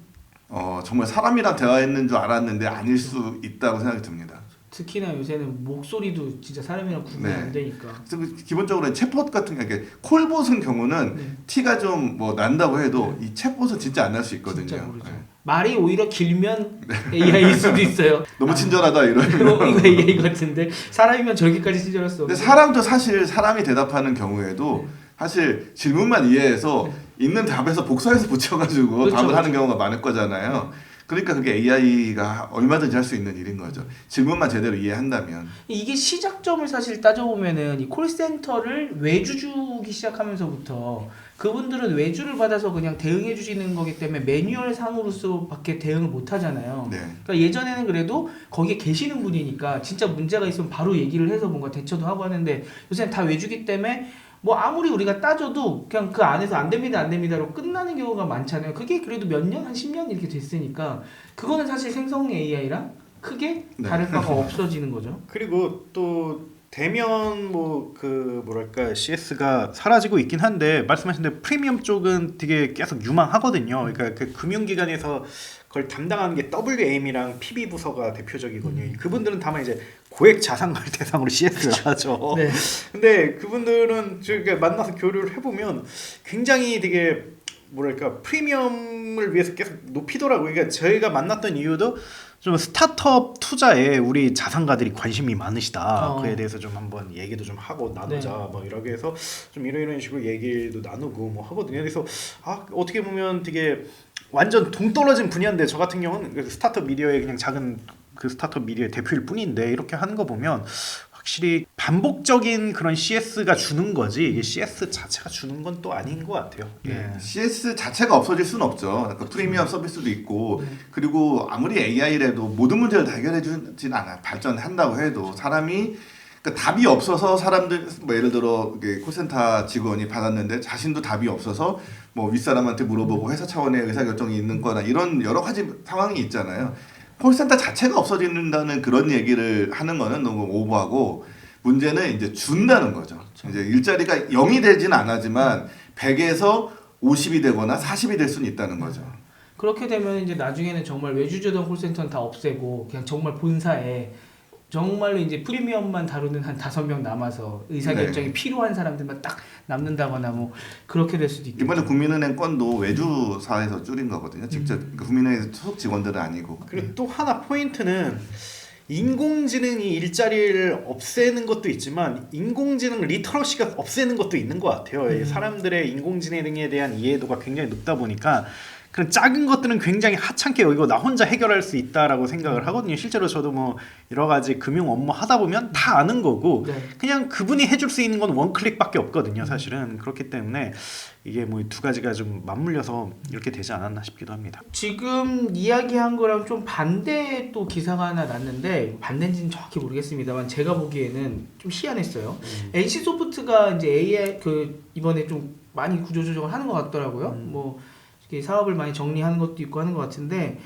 정말 사람이랑 대화했는 줄 알았는데 아닐 수 있다고 생각이 듭니다. 특히나 요새는 목소리도 진짜 사람이랑 구분이 네. 안 되니까. 그래서 기본적으로 챗봇 같은 게 콜봇은 경우는 네. 티가 좀 뭐 난다고 해도 이 챗봇은 진짜 안 날 수 있거든요. 진짜 모르죠. 네. 말이 오히려 길면 AI일 수도 있어요. 너무 친절하다 이러면. 이거 AI 같은데 사람이면 저렇게까지 친절할 수 근데 없는. 사람도 사실 사람이 대답하는 경우에도 네. 사실 질문만 이해해서 있는 답에서 복사해서 붙여가지고 그렇죠, 답을 하는 그렇죠. 경우가 많을 거잖아요. 그러니까 그게 AI가 얼마든지 할 수 있는 일인 거죠. 질문만 제대로 이해한다면. 이게 시작점을 사실 따져보면은 이 콜센터를 외주 주기 시작하면서부터 그분들은 외주를 받아서 그냥 대응해 주시는 거기 때문에 매뉴얼 상으로서밖에 대응을 못 하잖아요. 네. 그러니까 예전에는 그래도 거기에 계시는 분이니까 진짜 문제가 있으면 바로 얘기를 해서 뭔가 대처도 하고 하는데 요새는 다 외주기 때문에 뭐 아무리 우리가 따져도 그냥 그 안에서 안 됩니다로 끝나는 경우가 많잖아요. 그게 그래도 몇 년, 한 10년 이렇게 됐으니까 그거는 사실 생성 AI랑 크게 다를 바가 없어지는 거죠. 그리고 또 대면 뭐 그 뭐랄까 CS가 사라지고 있긴 한데 말씀하신 대로 프리미엄 쪽은 되게 계속 유망하거든요. 그러니까 그 금융기관에서 그걸 담당하는 게 WAM이랑 PB 부서가 대표적이거든요. 그분들은 다만 이제 고액 자산가를 대상으로 CS를 하죠. 네. 근데 그분들은 저희가 만나서 교류를 해보면 굉장히 되게 뭐랄까 프리미엄을 위해서 계속 높이더라고요. 그러니까 저희가 만났던 이유도 좀 스타트업 투자에 우리 자산가들이 관심이 많으시다. 그에 대해서 좀 한번 얘기도 좀 하고 나누자. 네. 뭐 이렇게 해서 좀 이런 식으로 얘기도 나누고 뭐 하거든요. 그래서 어떻게 보면 되게 완전 동떨어진 분야인데 저 같은 경우는 그 스타트업 미디어의 그냥 작은 그 스타트업 미디어의 대표일 뿐인데 이렇게 하는 거 보면 확실히 반복적인 그런 CS가 주는 거지 이게 CS 자체가 주는 건 또 아닌 것 같아요. 예. CS 자체가 없어질 수는 없죠. 그러니까 프리미엄 서비스도 있고 그리고 아무리 AI라도 모든 문제를 다 해결해 주진 않아요. 발전한다고 해도 사람이 그러니까 답이 없어서 사람들 뭐 예를 들어 콜센터 직원이 받았는데 자신도 답이 없어서 뭐 윗사람한테 물어보고 회사 차원의 의사결정이 있는 거나 이런 여러 가지 상황이 있잖아요. 콜센터 자체가 없어진다는 그런 얘기를 하는 거는 너무 오버하고 문제는 이제 준다는 거죠. 이제 일자리가 0이 되지는 않았지만 100에서 50이 되거나 40이 될 수는 있다는 거죠. 그렇게 되면 이제 나중에는 정말 외주주던 콜센터는 다 없애고 그냥 정말 본사에 정말로 이제 프리미엄만 다루는 한 5명 남아서 의사결정이 필요한 사람들만 딱 남는다거나 뭐 그렇게 될 수도 있겠죠. 이번에 국민은행 건도 외주사에서 줄인 거거든요. 직접 국민은행 소속 직원들은 아니고. 그리고 또 하나 포인트는 인공지능이 일자리를 없애는 것도 있지만 인공지능 리터러시가 없애는 것도 있는 것 같아요. 사람들의 인공지능에 대한 이해도가 굉장히 높다 보니까 그런 작은 것들은 굉장히 하찮게 여기고 나 혼자 해결할 수 있다라고 생각을 하거든요. 실제로 저도 뭐 여러 가지 금융 업무 하다 보면 다 아는 거고 네. 그냥 그분이 해줄 수 있는 건 원클릭밖에 없거든요. 사실은 그렇기 때문에 이게 뭐 두 가지가 좀 맞물려서 이렇게 되지 않았나 싶기도 합니다. 지금 이야기한 거랑 좀 반대 또 기사가 하나 났는데 반대인지는 정확히 모르겠습니다만 제가 보기에는 좀 희한했어요. NC소프트가 이제 AI 그 이번에 좀 많이 구조조정을 하는 것 같더라고요. 뭐 이렇게 사업을 많이 정리하는 것도 있고 하는 것 같은데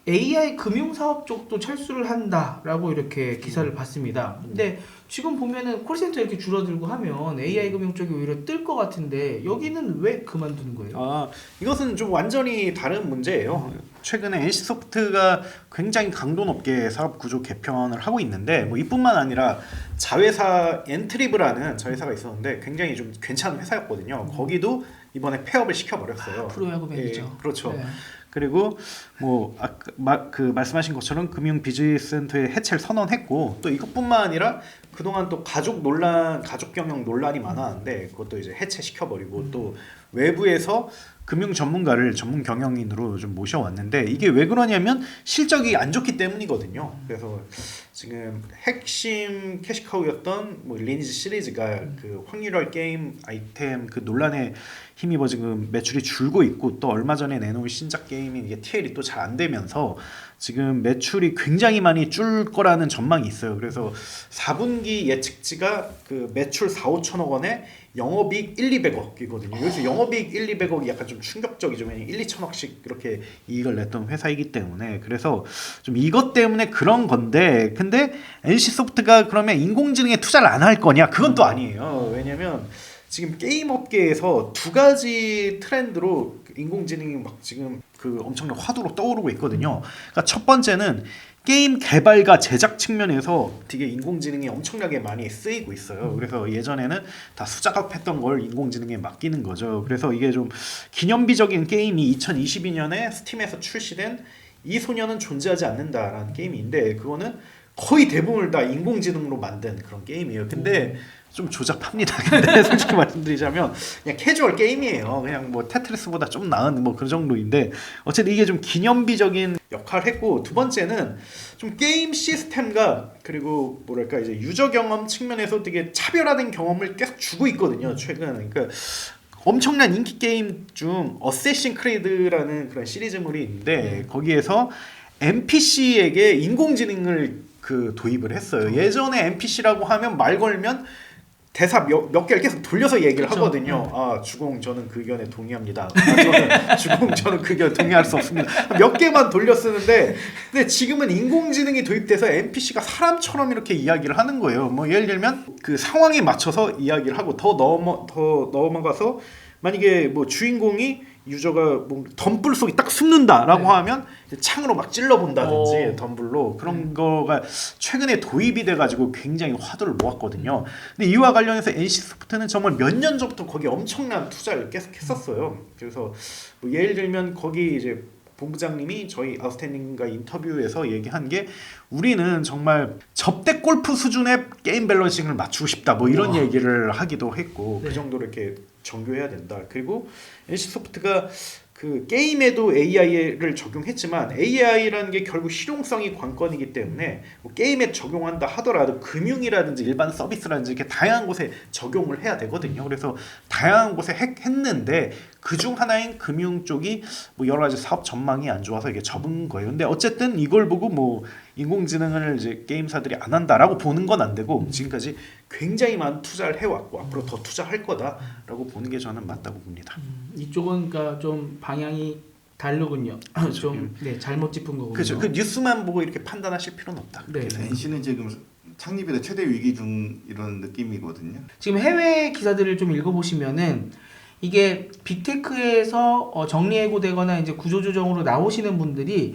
AI 금융 사업 쪽도 철수를 한다라고 이렇게 기사를 봤습니다. 근데 지금 보면은 콜센터 이렇게 줄어들고 하면 AI 금융 쪽이 오히려 뜰 것 같은데 여기는 왜 그만두는 거예요? 이것은 좀 완전히 다른 문제예요. 최근에 NC소프트가 굉장히 강도 높게 사업 구조 개편을 하고 있는데 뭐 이뿐만 아니라 자회사 엔트리브라는 자회사가 있었는데 굉장히 좀 괜찮은 회사였거든요. 거기도 이번에 폐업을 시켜버렸어요. 프로야구맨이죠. 예, 그렇죠. 네. 그리고 뭐 그 말씀하신 것처럼 금융 비즈니스 센터의 해체를 선언했고 또 이것뿐만 아니라 그동안 또 가족 경영 논란이 많았는데 그것도 이제 해체시켜버리고 또 외부에서 금융 전문가를 전문 경영인으로 좀 모셔왔는데 이게 왜 그러냐면 실적이 안 좋기 때문이거든요. 그래서 지금 핵심 캐시카우였던 뭐 리니지 시리즈가 그 확률화 게임 아이템 그 논란에 힘입어 지금 매출이 줄고 있고 또 얼마 전에 내놓은 신작 게임인 이게 TL이 또 잘 안 되면서 지금 매출이 굉장히 많이 줄 거라는 전망이 있어요. 그래서 4분기 예측치가 그 매출 4,5천억 원에 영업이익 1,200억이거든요. 여기서 영업이익 1,200억이 약간 좀 충격적이죠. 왜냐면 1,2천억씩 이렇게 이익을 냈던 회사이기 때문에 그래서 좀 이것 때문에 그런 건데 근데 NC소프트가 그러면 인공지능에 투자를 안 할 거냐? 그건 또 아니에요. 왜냐면 지금 게임 업계에서 두 가지 트렌드로 인공지능이 막 지금 그 엄청난 화두로 떠오르고 있거든요. 그러니까 첫 번째는 게임 개발과 제작 측면에서 되게 인공지능이 엄청나게 많이 쓰이고 있어요. 그래서 예전에는 다 수작업했던 걸 인공지능에 맡기는 거죠. 그래서 이게 좀 기념비적인 게임이 2022년에 스팀에서 출시된 이 소녀는 존재하지 않는다라는 게임인데 그거는 거의 대부분을 다 인공지능으로 만든 그런 게임이에요. 근데 좀 조잡합니다. 근데 솔직히 말씀드리자면 그냥 캐주얼 게임이에요. 그냥 뭐 테트리스보다 좀 나은 뭐 그 정도인데 어쨌든 이게 좀 기념비적인 역할을 했고 두 번째는 좀 게임 시스템과 그리고 뭐랄까 이제 유저 경험 측면에서 되게 차별화된 경험을 계속 주고 있거든요. 최근 그러니까 엄청난 인기 게임 중 어쌔신 크리드라는 그런 시리즈물이 있는데 거기에서 NPC에게 인공지능을 그 도입을 했어요. 예전에 NPC라고 하면 말 걸면 대사 몇 개를 계속 돌려서 얘기를 그쵸. 하거든요. 아 주공 저는 그 의견에 동의합니다. 저는 그 의견에 동의할 수 없습니다. 몇 개만 돌려 쓰는데 근데 지금은 인공지능이 도입돼서 NPC가 사람처럼 이렇게 이야기를 하는 거예요. 뭐 예를 들면 그 상황에 맞춰서 이야기를 하고 더 넘어가서 만약에 뭐 주인공이 유저가 뭐 덤불 속에 딱 숨는다라고 네. 하면 창으로 막 찔러본다든지 오. 덤불로 그런 거가 최근에 도입이 돼가지고 굉장히 화두를 모았거든요. 근데 이와 관련해서 NC소프트는 정말 몇 년 전부터 거기 엄청난 투자를 계속 했었어요. 그래서 뭐 예를 들면 거기 이제 본부장님이 저희 아웃스탠딩과 인터뷰에서 얘기한 게 우리는 정말 접대 골프 수준의 게임 밸런싱을 맞추고 싶다 뭐 이런 우와. 얘기를 하기도 했고 네. 그 정도로 이렇게 정교해야 된다. 그리고 NC소프트가 그 게임에도 AI를 적용했지만 AI라는 게 결국 실용성이 관건이기 때문에 뭐 게임에 적용한다 하더라도 금융이라든지 일반 서비스라든지 이렇게 다양한 곳에 적용을 해야 되거든요. 그래서 다양한 곳에 했는데 그중 하나인 금융 쪽이 뭐 여러 가지 사업 전망이 안 좋아서 이게 접은 거예요. 근데 어쨌든 이걸 보고 뭐 인공지능을 이제 게임사들이 안 한다라고 보는 건 안 되고 지금까지 굉장히 많은 투자를 해왔고 앞으로 더 투자할 거다라고 보는 게 저는 맞다고 봅니다. 이쪽은 그러니까 좀 방향이 다르군요. 좀 네, 잘못 짚은 거군요. 그렇죠. 그 뉴스만 보고 이렇게 판단하실 필요는 없다. 네. NC는 지금 창립이라 최대 위기 중 이런 느낌이거든요. 지금 해외 기사들을 좀 읽어보시면은 이게 빅테크에서 정리해고되거나 이제 구조조정으로 나오시는 분들이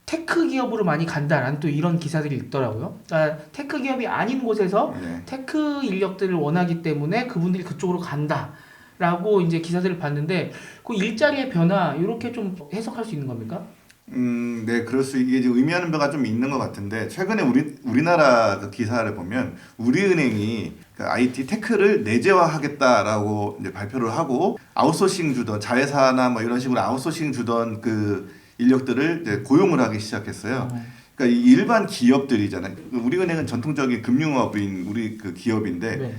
테크 기업으로 많이 간다라는 또 이런 기사들이 있더라고요. 그러니까 테크 기업이 아닌 곳에서 네. 테크 인력들을 원하기 때문에 그분들이 그쪽으로 간다라고 이제 기사들을 봤는데 그 일자리의 변화 이렇게 좀 해석할 수 있는 겁니까? 네, 그럴 수 이게 이제 의미하는 바가 좀 있는 것 같은데 최근에 우리나라 그 기사를 보면 우리은행이 IT 테크를 내재화하겠다라고 이제 발표를 하고 아웃소싱 주던 자회사나 뭐 이런 식으로 아웃소싱 주던 그 인력들을 이제 고용을 하기 시작했어요. 그러니까 이 일반 기업들이잖아요. 우리은행은 전통적인 금융업인 우리 그 기업인데 네.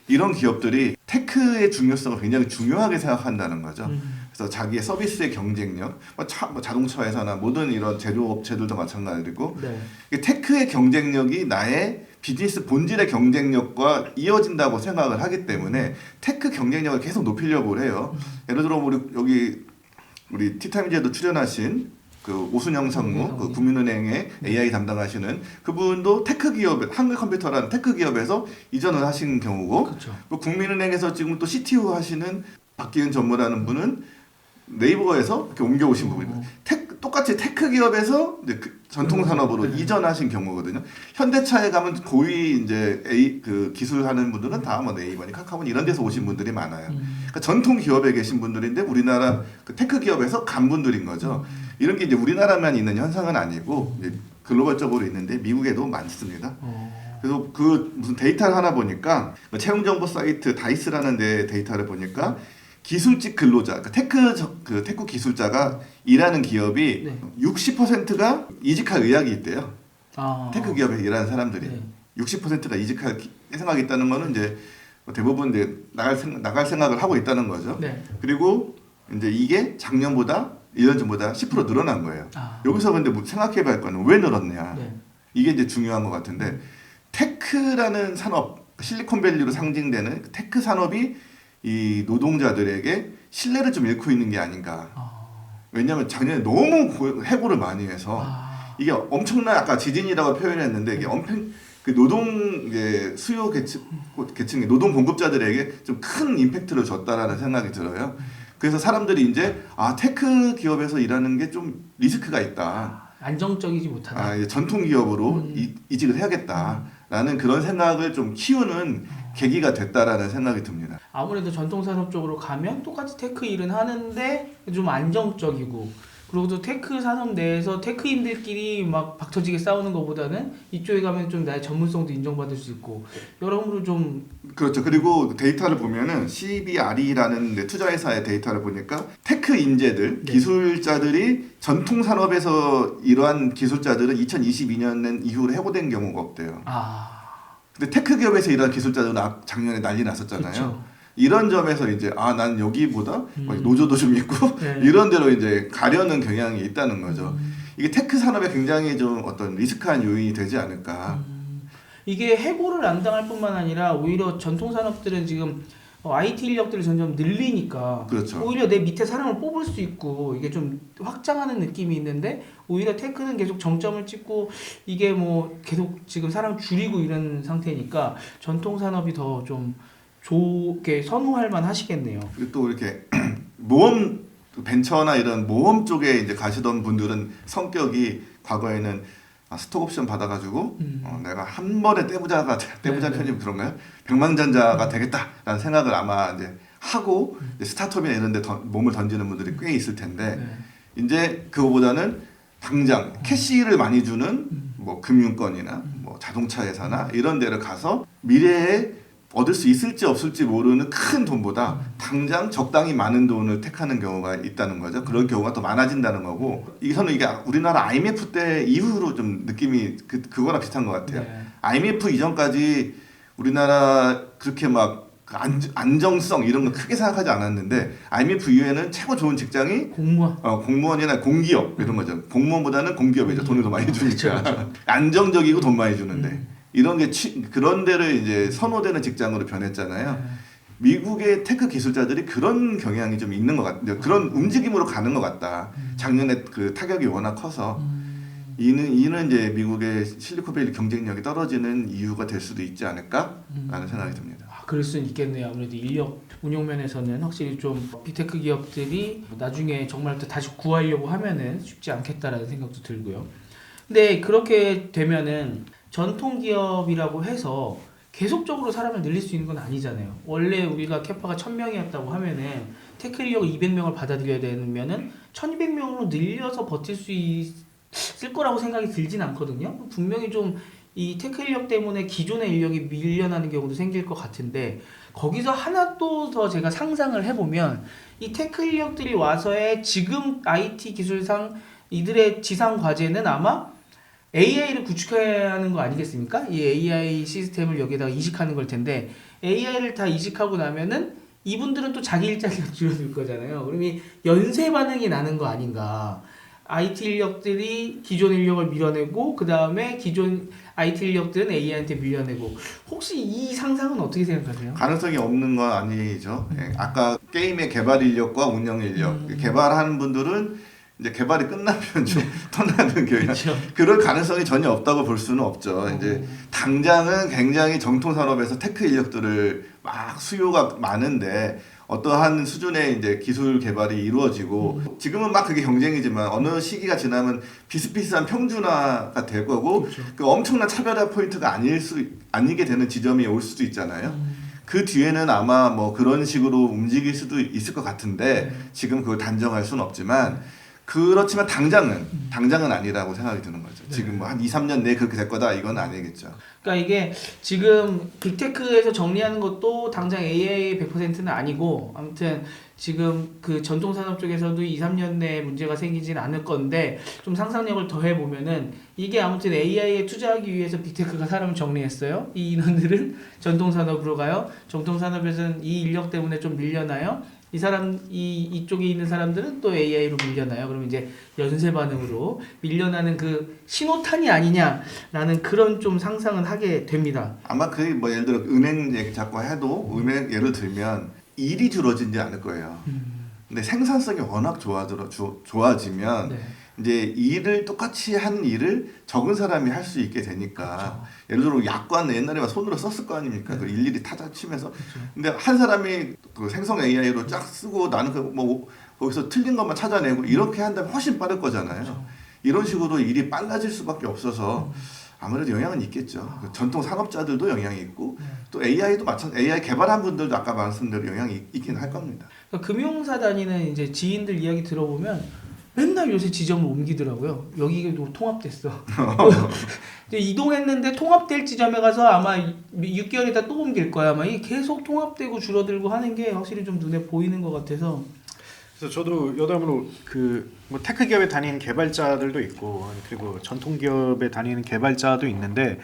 이런 기업들이 테크의 중요성을 굉장히 중요하게 생각한다는 거죠. 그래서 자기의 서비스의 경쟁력, 뭐 자동차 회사나 모든 이런 제조업체들도 마찬가지고 네. 이 테크의 경쟁력이 나의 비즈니스 본질의 경쟁력과 이어진다고 생각을 하기 때문에 테크 경쟁력을 계속 높이려고 해요. 예를 들어 우리 티타임즈에도 출연하신 그 오순영 상무, 그 국민은행의 AI 담당하시는 그분도 테크 기업, 한글컴퓨터라는 테크 기업에서 이전을 하신 경우고, 그렇죠. 또 국민은행에서 지금 또 CTO 하시는 박기은 전무라는 분은 네이버에서 이렇게 옮겨오신 부분입니다. 똑같이 테크 기업에서 이제 전통 산업으로 이전하신 경우거든요. 현대차에 가면 고위 이제 그 기술하는 분들은 다 뭐 네이버니 카카오니 이런 데서 오신 분들이 많아요. 그러니까 전통 기업에 계신 분들인데 우리나라 그 테크 기업에서 간 분들인 거죠. 이런 게 이제 우리나라만 있는 현상은 아니고 이제 글로벌적으로 있는데 미국에도 많습니다. 그래서 그 무슨 데이터를 하나 보니까 채용 정보 사이트 다이스라는 데 데이터를 보니까 기술직 근로자, 그러니까 테크 기술자가 일하는 기업이 네. 60%가 이직할 의향이 있대요. 테크 기업에 일하는 사람들이 네. 60%가 이직할 생각이 있다는 거는 이제 대부분 이제 나갈 생각을 하고 있다는 거죠. 네. 그리고 이제 이게 작년보다 1년 전보다 10% 늘어난 거예요. 여기서 근데 생각해봐야 할 거는 왜 늘었냐. 네. 이게 이제 중요한 것 같은데 테크라는 산업, 실리콘밸리로 상징되는 테크 산업이 이 노동자들에게 신뢰를 좀 잃고 있는 게 아닌가. 왜냐하면 작년에 너무 해고를 많이 해서 이게 엄청난 아까 지진이라고 표현했는데 이게 엄청 그 노동 이제 수요 계층의 노동 공급자들에게 좀 큰 임팩트를 줬다라는 생각이 들어요. 그래서 사람들이 이제 테크 기업에서 일하는 게 좀 리스크가 있다. 안정적이지 못하다. 이제 전통 기업으로 이직을 해야겠다라는 그런 생각을 좀 키우는 계기가 됐다라는 생각이 듭니다. 아무래도 전통 산업 쪽으로 가면 똑같이 테크 일은 하는데 좀 안정적이고, 그리고 또 테크 산업 내에서 테크인들끼리 막 박터지게 싸우는 것보다는 이쪽에 가면 좀 나의 전문성도 인정받을 수 있고 여러모로 좀 그렇죠. 그리고 데이터를 보면은 CBRE라는 투자회사의 데이터를 보니까 테크 인재들, 네. 기술자들이 전통 산업에서 이러한 기술자들은 2022년 이후로 해고된 경우가 없대요. 근데 테크 기업에서 일하는 기술자들은 작년에 난리 났었잖아요. 그쵸. 이런 점에서 이제 난 여기보다 노조도 좀 있고 네. 이런 데로 이제 가려는 경향이 있다는 거죠. 이게 테크 산업에 굉장히 좀 어떤 리스크한 요인이 되지 않을까. 이게 해고를 안 당할 뿐만 아니라 오히려 전통 산업들은 지금 IT 인력들이 점점 늘리니까 그렇죠. 오히려 내 밑에 사람을 뽑을 수 있고 이게 좀 확장하는 느낌이 있는데 오히려 테크는 계속 정점을 찍고 이게 뭐 계속 지금 사람 줄이고 이런 상태니까 전통 산업이 더 좀 좋게 선호할 만 하시겠네요. 그리고 또 이렇게 모험 벤처나 이런 모험 쪽에 이제 가시던 분들은 성격이 과거에는 스톡옵션 받아가지고 내가 한 번에 떼부자 편이 그런가요? 백만장자가 되겠다라는 생각을 아마 이제 하고 이제 스타트업이나 이런 데 몸을 던지는 분들이 꽤 있을 텐데 이제 그거보다는 당장 캐시를 많이 주는 뭐 금융권이나 뭐 자동차 회사나 이런 데를 가서 미래에 얻을 수 있을지 없을지 모르는 큰 돈보다 당장 적당히 많은 돈을 택하는 경우가 있다는 거죠. 그런 경우가 더 많아진다는 거고 저는 이게 우리나라 IMF 때 이후로 좀 느낌이 그거랑 비슷한 것 같아요. 네. IMF 이전까지 우리나라 그렇게 막 안정성 이런 거 크게 생각하지 않았는데 IMF 이후에는 최고 좋은 직장이 공무원이나 공기업 이런 거죠. 공무원보다는 공기업이죠. 돈을 더 많이 주니까. 그렇죠. 안정적이고 돈 많이 주는데. 이런 게 그런 데를 이제 선호되는 직장으로 변했잖아요. 미국의 테크 기술자들이 그런 경향이 좀 있는 것 같아요. 그런 움직임으로 가는 것 같다. 작년에 그 타격이 워낙 커서 이는 이제 미국의 실리콘밸리 경쟁력이 떨어지는 이유가 될 수도 있지 않을까라는 생각이 듭니다. 그럴 수는 있겠네요. 아무래도 인력 운용 면에서는 확실히 좀 빅테크 기업들이 나중에 정말 또 다시 구하려고 하면은 쉽지 않겠다라는 생각도 들고요. 근데 그렇게 되면은 전통 기업이라고 해서 계속적으로 사람을 늘릴 수 있는 건 아니잖아요. 원래 우리가 캐파가 1000명이었다고 하면은 테크 인력을 200명을 받아들여야 되면은 1200명으로 늘려서 버틸 수 있을 거라고 생각이 들진 않거든요. 분명히 좀 이 테크 인력 때문에 기존의 인력이 밀려나는 경우도 생길 것 같은데 거기서 하나 또 더 제가 상상을 해보면 이 테크 인력들이 와서의 지금 IT 기술상 이들의 지상 과제는 아마 AI를 구축해야 하는 거 아니겠습니까? 이 AI 시스템을 여기다가 이식하는 걸 텐데 AI를 다 이식하고 나면은 이분들은 또 자기 일자리가 줄어들 거잖아요. 그럼 이 연쇄 반응이 나는 거 아닌가? IT 인력들이 기존 인력을 밀어내고 그 다음에 기존 IT 인력들은 AI한테 밀려내고 혹시 이 상상은 어떻게 생각하세요? 가능성이 없는 건 아니죠. 예, 아까 게임의 개발 인력과 운영 인력, 개발하는 분들은 이제 개발이 끝나면 좀 떠나는 그렇죠. 그럴 가능성이 전혀 없다고 볼 수는 없죠. 이제 당장은 굉장히 정통 산업에서 테크 인력들을 막 수요가 많은데 어떠한 수준의 이제 기술 개발이 이루어지고 지금은 막 그게 경쟁이지만 어느 시기가 지나면 비슷비슷한 평준화가 될 거고 그렇죠. 그 엄청난 차별화 포인트가 아니게 되는 지점이 올 수도 있잖아요. 그 뒤에는 아마 뭐 그런 식으로 움직일 수도 있을 것 같은데 지금 그걸 단정할 수는 없지만 그렇지만 당장은 아니라고 생각이 드는 거죠. 지금 뭐 한 2, 3년 내에 그렇게 될 거다 이건 아니겠죠. 그러니까 이게 지금 빅테크에서 정리하는 것도 당장 AI 100%는 아니고 아무튼 지금 그 전통 산업 쪽에서도 2, 3년 내에 문제가 생기진 않을 건데 좀 상상력을 더 해보면은 이게 아무튼 AI에 투자하기 위해서 빅테크가 사람을 정리했어요. 이 인원들은 전통 산업으로 가요. 전통 산업에서는 이 인력 때문에 좀 밀려나요. 이쪽에 있는 사람들은 또 AI로 밀려나요. 그러면 이제 연쇄 반응으로 밀려나는 그 신호탄이 아니냐라는 그런 좀 상상은 하게 됩니다. 아마 그 뭐 예를 들어 은행 얘기 자꾸 해도 은행 예를 들면 일이 줄어지지 않을 거예요. 근데 생산성이 워낙 좋아지면 네. 이제 일을 똑같이 한 일을 적은 사람이 할 수 있게 되니까 그렇죠. 예를 들어 약관 옛날에 막 손으로 썼을 거 아닙니까? 그 일일이 타자 치면서 그렇죠. 근데 한 사람이 그 생성 AI로 쫙 쓰고 나는 그 뭐 거기서 틀린 것만 찾아내고 이렇게 한다면 훨씬 빠를 거잖아요. 그렇죠. 이런 식으로 일이 빨라질 수밖에 없어서 아무래도 영향은 있겠죠. 그 전통 산업자들도 영향이 있고 또 AI도 AI 개발한 분들도 아까 말씀대로 영향이 있긴 할 겁니다. 그러니까 금융사 다니는 이제 지인들 이야기 들어보면 맨날 요새 지점을 옮기더라고요. 여기도 통합됐어. 이제 이동했는데 통합될 지점에 가서 아마 6개월 있다 또 옮길 거야. 아마 이게 계속 통합되고 줄어들고 하는 게 확실히 좀 눈에 보이는 것 같아서. 그래서 저도 여담으로 그 뭐 테크 기업에 다니는 개발자들도 있고 그리고 전통 기업에 다니는 개발자도 있는데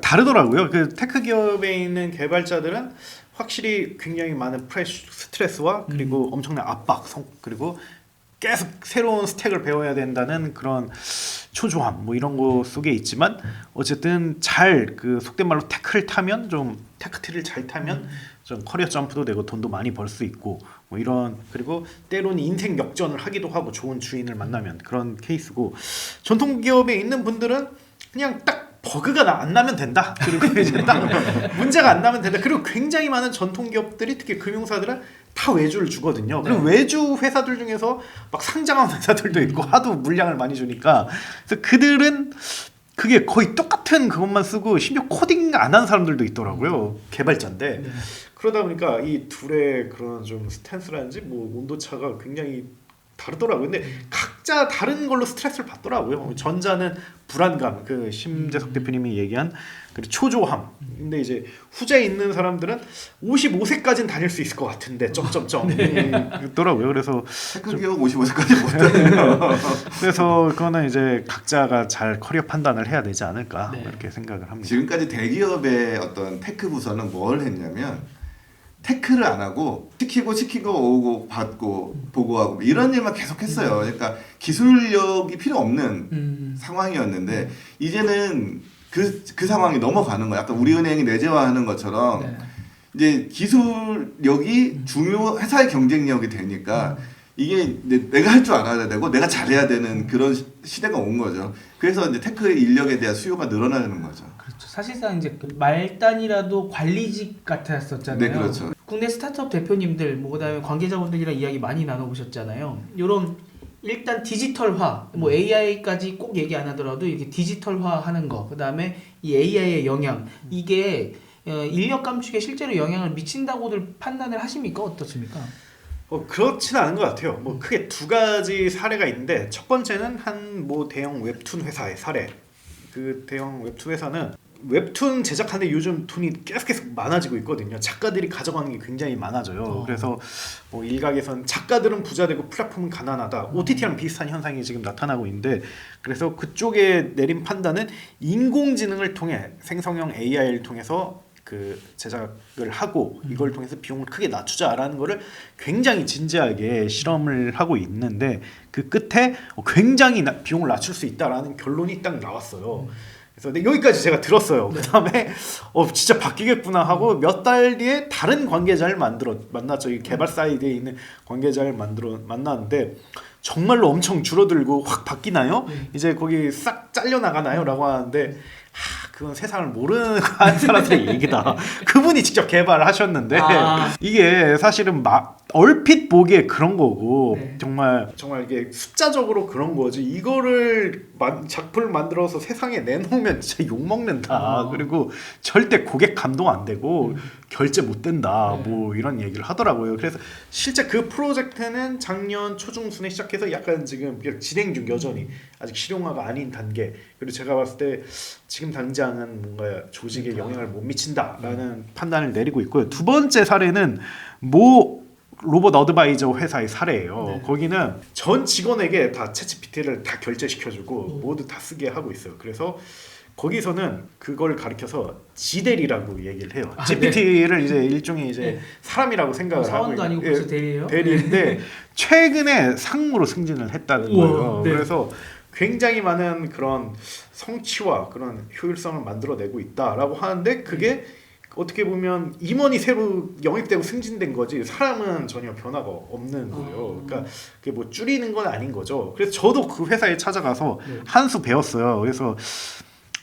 다르더라고요. 그 테크 기업에 있는 개발자들은 확실히 굉장히 많은 스트레스와 그리고 엄청난 압박, 그리고 계속 새로운 스택을 배워야 된다는 그런 초조함 뭐 이런 거 속에 있지만 어쨌든 잘 그 속된 말로 테크를 타면 좀 테크트리를 잘 타면 좀 커리어 점프도 되고 돈도 많이 벌 수 있고 뭐 이런 그리고 때로는 인생 역전을 하기도 하고 좋은 주인을 만나면 그런 케이스고 전통 기업에 있는 분들은 그냥 딱 버그가 안 나면 된다. 그리고 이제 딱 문제가 안 나면 된다. 그리고 굉장히 많은 전통 기업들이 특히 금융사들은 다 외주를 주거든요. 그리고 외주 회사들 중에서 막 상장한 회사들도 있고 하도 물량을 많이 주니까 그래서 그들은 그게 거의 똑같은 그것만 쓰고 심지어 코딩 안 하는 사람들도 있더라고요. 개발자인데 그러다 보니까 이 둘의 그런 좀 스탠스라든지 뭐 온도차가 굉장히 다르더라고요. 근데 각자 다른 걸로 스트레스를 받더라고요. 전자는 불안감, 그 심재석 대표님이 얘기한 그 초조함. 근데 이제 후자에 있는 사람들은 55세까지는 다닐 수 있을 것 같은데 점점점 있더라고요. 그래서 테크 기업 55세까지 못 다녀요. 그래서 그거는 이제 각자가 잘 커리어 판단을 해야 되지 않을까 네. 이렇게 생각을 합니다. 지금까지 대기업의 어떤 테크 부서는 뭘 했냐면 테크를 안 하고 시키고 오고 받고 보고하고 이런 일만 계속 했어요. 그러니까 기술력이 필요 없는 상황이었는데 이제는 그 상황이 넘어가는 거야. 아까 우리은행이 내재화하는 것처럼 네. 이제 기술력이 중요 회사의 경쟁력이 되니까 이게 내가 할 줄 알아야 되고 내가 잘해야 되는 그런 시대가 온 거죠. 그래서 이제 테크 인력에 대한 수요가 늘어나는 거죠. 그렇죠. 사실상 이제 그 말단이라도 관리직 같았었잖아요. 네, 그렇죠. 국내 스타트업 대표님들, 뭐 그다음에 관계자분들이랑 이야기 많이 나눠보셨잖아요. 이런 일단 디지털화, 뭐 AI까지 꼭 얘기 안 하더라도 이렇게 디지털화하는 거, 그다음에 이 AI의 영향, 이게 인력 감축에 실제로 영향을 미친다고들 판단을 하십니까? 어떻습니까? 그렇지는 않은 것 같아요. 뭐 크게 두 가지 사례가 있는데 첫 번째는 한 뭐 대형 웹툰 회사의 사례. 그 대형 웹툰 회사는 웹툰 제작하는데 요즘 돈이 계속 많아지고 있거든요. 작가들이 가져가는 게 굉장히 많아져요. 그래서 뭐 일각에선 작가들은 부자 되고 플랫폼은 가난하다. OTT랑 비슷한 현상이 지금 나타나고 있는데 그래서 그쪽에 내린 판단은 인공지능을 통해 생성형 AI를 통해서 그 제작을 하고 이걸 통해서 비용을 크게 낮추자라는 거를 굉장히 진지하게 실험을 하고 있는데 그 끝에 굉장히 비용을 낮출 수 있다라는 결론이 딱 나왔어요. 그래서 근데 여기까지 제가 들었어요. 그다음에 진짜 바뀌겠구나 하고 몇 달 뒤에 다른 관계자를 만났죠. 이 개발 사이드에 있는 관계자를 만났는데 정말로 엄청 줄어들고 확 바뀌나요? 이제 거기 싹 잘려 나가나요?라고 하는데 그건 세상을 모르는 사람들의 얘기다. 그분이 직접 개발을 하셨는데 이게 사실은 얼핏 보기에 그런 거고 정말 이게 숫자적으로 그런 거지. 이거를 작품을 만들어서 세상에 내놓으면 진짜 욕 먹는다. 그리고 절대 고객 감동 안 되고 결제 못 된다. 뭐 이런 얘기를 하더라고요. 그래서 실제 그 프로젝트는 작년 초중순에 시작해서 약간 지금 진행 중 여전히 아직 실용화가 아닌 단계. 그리고 제가 봤을 때 지금 당장은 뭔가 조직에 영향을 못 미친다라는 판단을 내리고 있고요. 두 번째 사례는 로봇 어드바이저 회사의 사례예요. 거기는 전 직원에게 다 챗GPT를 다 결제시켜주고 모두 다 쓰게 하고 있어요. 그래서 거기서는 그걸 가리켜서 지대리라고 얘기를 해요. GPT를 이제 일종의 이제 사람이라고 생각을 하고 사원도 아니고 벌써 대리예요? 대리인데 최근에 상무로 승진을 했다는 거예요. 그래서 굉장히 많은 그런 성취와 그런 효율성을 만들어내고 있다라고 하는데 그게 어떻게 보면 임원이 새로 영입되고 승진된 거지 사람은 전혀 변화가 없는 거예요. 그러니까 그게 뭐 줄이는 건 아닌 거죠. 그래서 저도 그 회사에 찾아가서 한 수 배웠어요. 그래서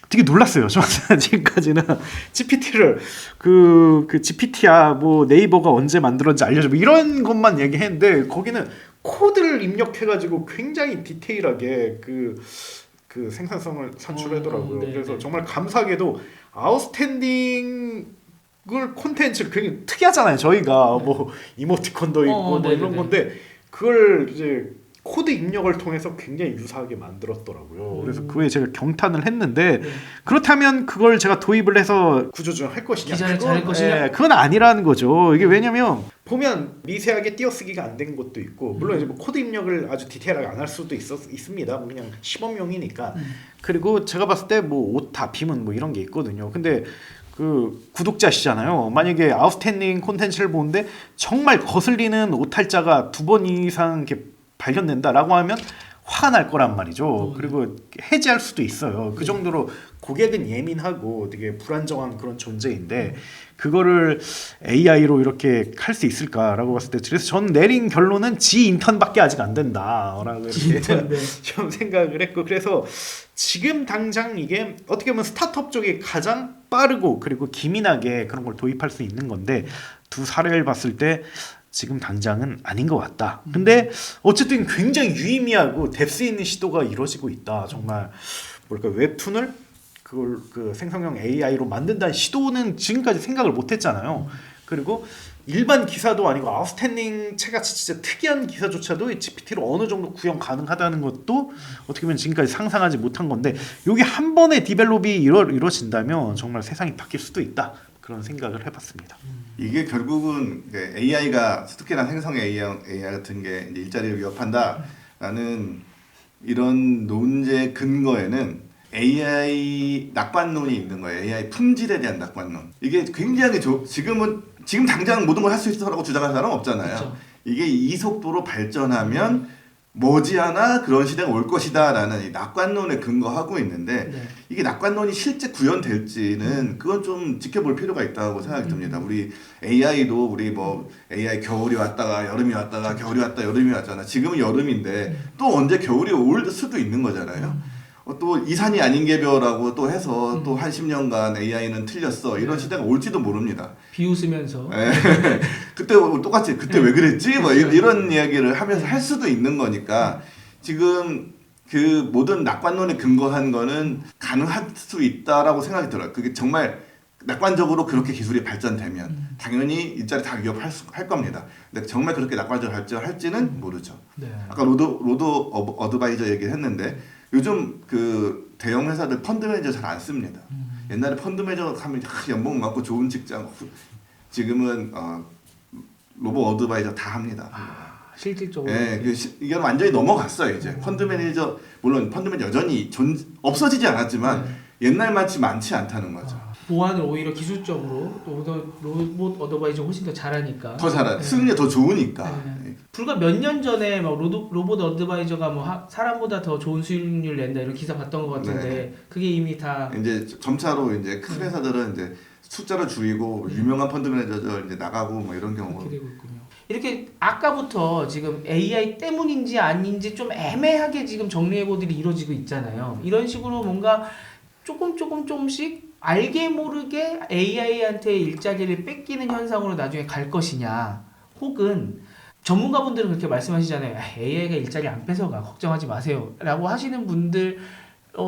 되게 놀랐어요. 저는 지금까지는 GPT를 그 GPT야 뭐 네이버가 언제 만들었는지 알려줘 뭐 이런 것만 얘기했는데 거기는 코드를 입력해가지고 굉장히 디테일하게 그 생산성을 산출하더라고요. 그래서 정말 감사하게도 아웃스탠딩 콘텐츠를 굉장히 특이하잖아요. 저희가 뭐 이모티콘도 있고 뭐 이런 건데 그걸 이제 코드 입력을 통해서 굉장히 유사하게 만들었더라고요. 그래서 그거에 제가 경탄을 했는데 그렇다면 그걸 제가 도입을 해서 구조조정할 것이냐? 기자를 잘할 것이냐? 그건 아니라는 거죠. 이게 왜냐면 보면 미세하게 띄어쓰기가 안 된 것도 있고 물론 이제 뭐 코드 입력을 아주 디테일하게 안 할 수도 있습니다. 뭐 그냥 시범용이니까. 그리고 제가 봤을 때 뭐 오타, 비문 뭐 이런 게 있거든요. 근데 그 구독자시잖아요. 만약에 아웃스탠딩 콘텐츠를 보는데 정말 거슬리는 오탈자가 2번 이상 이렇게 발견된다라고 하면 화가 날 거란 말이죠. 그리고 해지할 수도 있어요. 그 정도로 고객은 예민하고 되게 불안정한 그런 존재인데 그거를 AI로 이렇게 할 수 있을까라고 봤을 때 그래서 전 내린 결론은 지 인턴밖에 아직 안 된다라고 이렇게 좀 생각을 했고 그래서 지금 당장 이게 어떻게 보면 스타트업 쪽에 가장 빠르고 그리고 기민하게 그런 걸 도입할 수 있는 건데 두 사례를 봤을 때 지금 당장은 아닌 것 같다. 근데 어쨌든 굉장히 유의미하고 뎁스 있는 시도가 이루어지고 있다. 정말 뭐랄까 웹툰을 그걸 그 생성형 AI로 만든다는 시도는 지금까지 생각을 못했잖아요. 그리고 일반 기사도 아니고 아웃스탠딩 책같이 진짜 특이한 기사조차도 GPT로 어느 정도 구현 가능하다는 것도 어떻게 보면 지금까지 상상하지 못한 건데 여기 한 번에 디벨롭이 이루어진다면 정말 세상이 바뀔 수도 있다. 그런 생각을 해봤습니다. 이게 결국은 AI가 특히나 생성 AI 같은 게 이제 일자리를 위협한다라는 이런 논제 근거에는 AI 낙관론이 있는 거예요. AI 품질에 대한 낙관론. 이게 굉장히 지금 당장 모든 걸 할 수 있어라고 주장하는 사람은 없잖아요. 그쵸. 이게 이 속도로 발전하면 머지않아 그런 시대가 올 것이다라는 이 낙관론에 근거하고 있는데 이게 낙관론이 실제 구현될지는 그건 좀 지켜볼 필요가 있다고 생각이 듭니다. 우리 AI도 우리 뭐 AI 겨울이 왔다가 여름이 왔다가 겨울이 왔다 여름이 왔잖아. 지금은 여름인데 또 언제 겨울이 올 수도 있는 거잖아요. 또 이산이 아닌 개별하고 또 해서 또 한 10년간 AI는 틀렸어 이런 시대가 올지도 모릅니다. 비웃으면서 그때 똑같이 그때 왜 그랬지? 뭐 이런 이야기를 하면서 할 수도 있는 거니까 지금 그 모든 낙관론에 근거한 거는 가능할 수 있다라고 생각이 들어요. 그게 정말 낙관적으로 그렇게 기술이 발전되면 당연히 일자리 다 위협할 겁니다. 근데 정말 그렇게 낙관적으로 발전할지는 모르죠. 아까 로드 어드바이저 얘기를 했는데 요즘 그 대형 회사들 펀드 매니저 잘 안 씁니다. 옛날에 펀드 매니저 하면 연봉 많고 좋은 직장, 지금은 로봇 어드바이저 다 합니다. 실질적으로. 네, 이게 완전히 넘어갔어요 이제. 펀드 매니저 물론 펀드 매니저 여전히 없어지지 않았지만 옛날만치 많지 않다는 거죠. 보안을 오히려 기술적으로 또 로봇 어드바이저 훨씬 더 잘하니까. 더 잘하, 수익률이 더 좋으니까. 불과 몇 년 전에 막 로봇 어드바이저가 뭐 사람보다 더 좋은 수익률 낸다 이런 기사 봤던 것 같은데 그게 이미 다 이제 점차로 이제 큰 회사들은 이제 숫자를 줄이고 유명한 펀드 매니저들 이제 나가고 뭐 이런 경우가 그렇게 되고 있군요. 이렇게 아까부터 지금 AI 때문인지 아닌지 좀 애매하게 지금 정리해보들이 이루어지고 있잖아요. 이런 식으로 뭔가 조금씩 알게 모르게 AI한테 일자리를 뺏기는 현상으로 나중에 갈 것이냐, 혹은 전문가분들은 그렇게 말씀하시잖아요. AI가 일자리 안 뺏어가, 걱정하지 마세요 라고 하시는 분들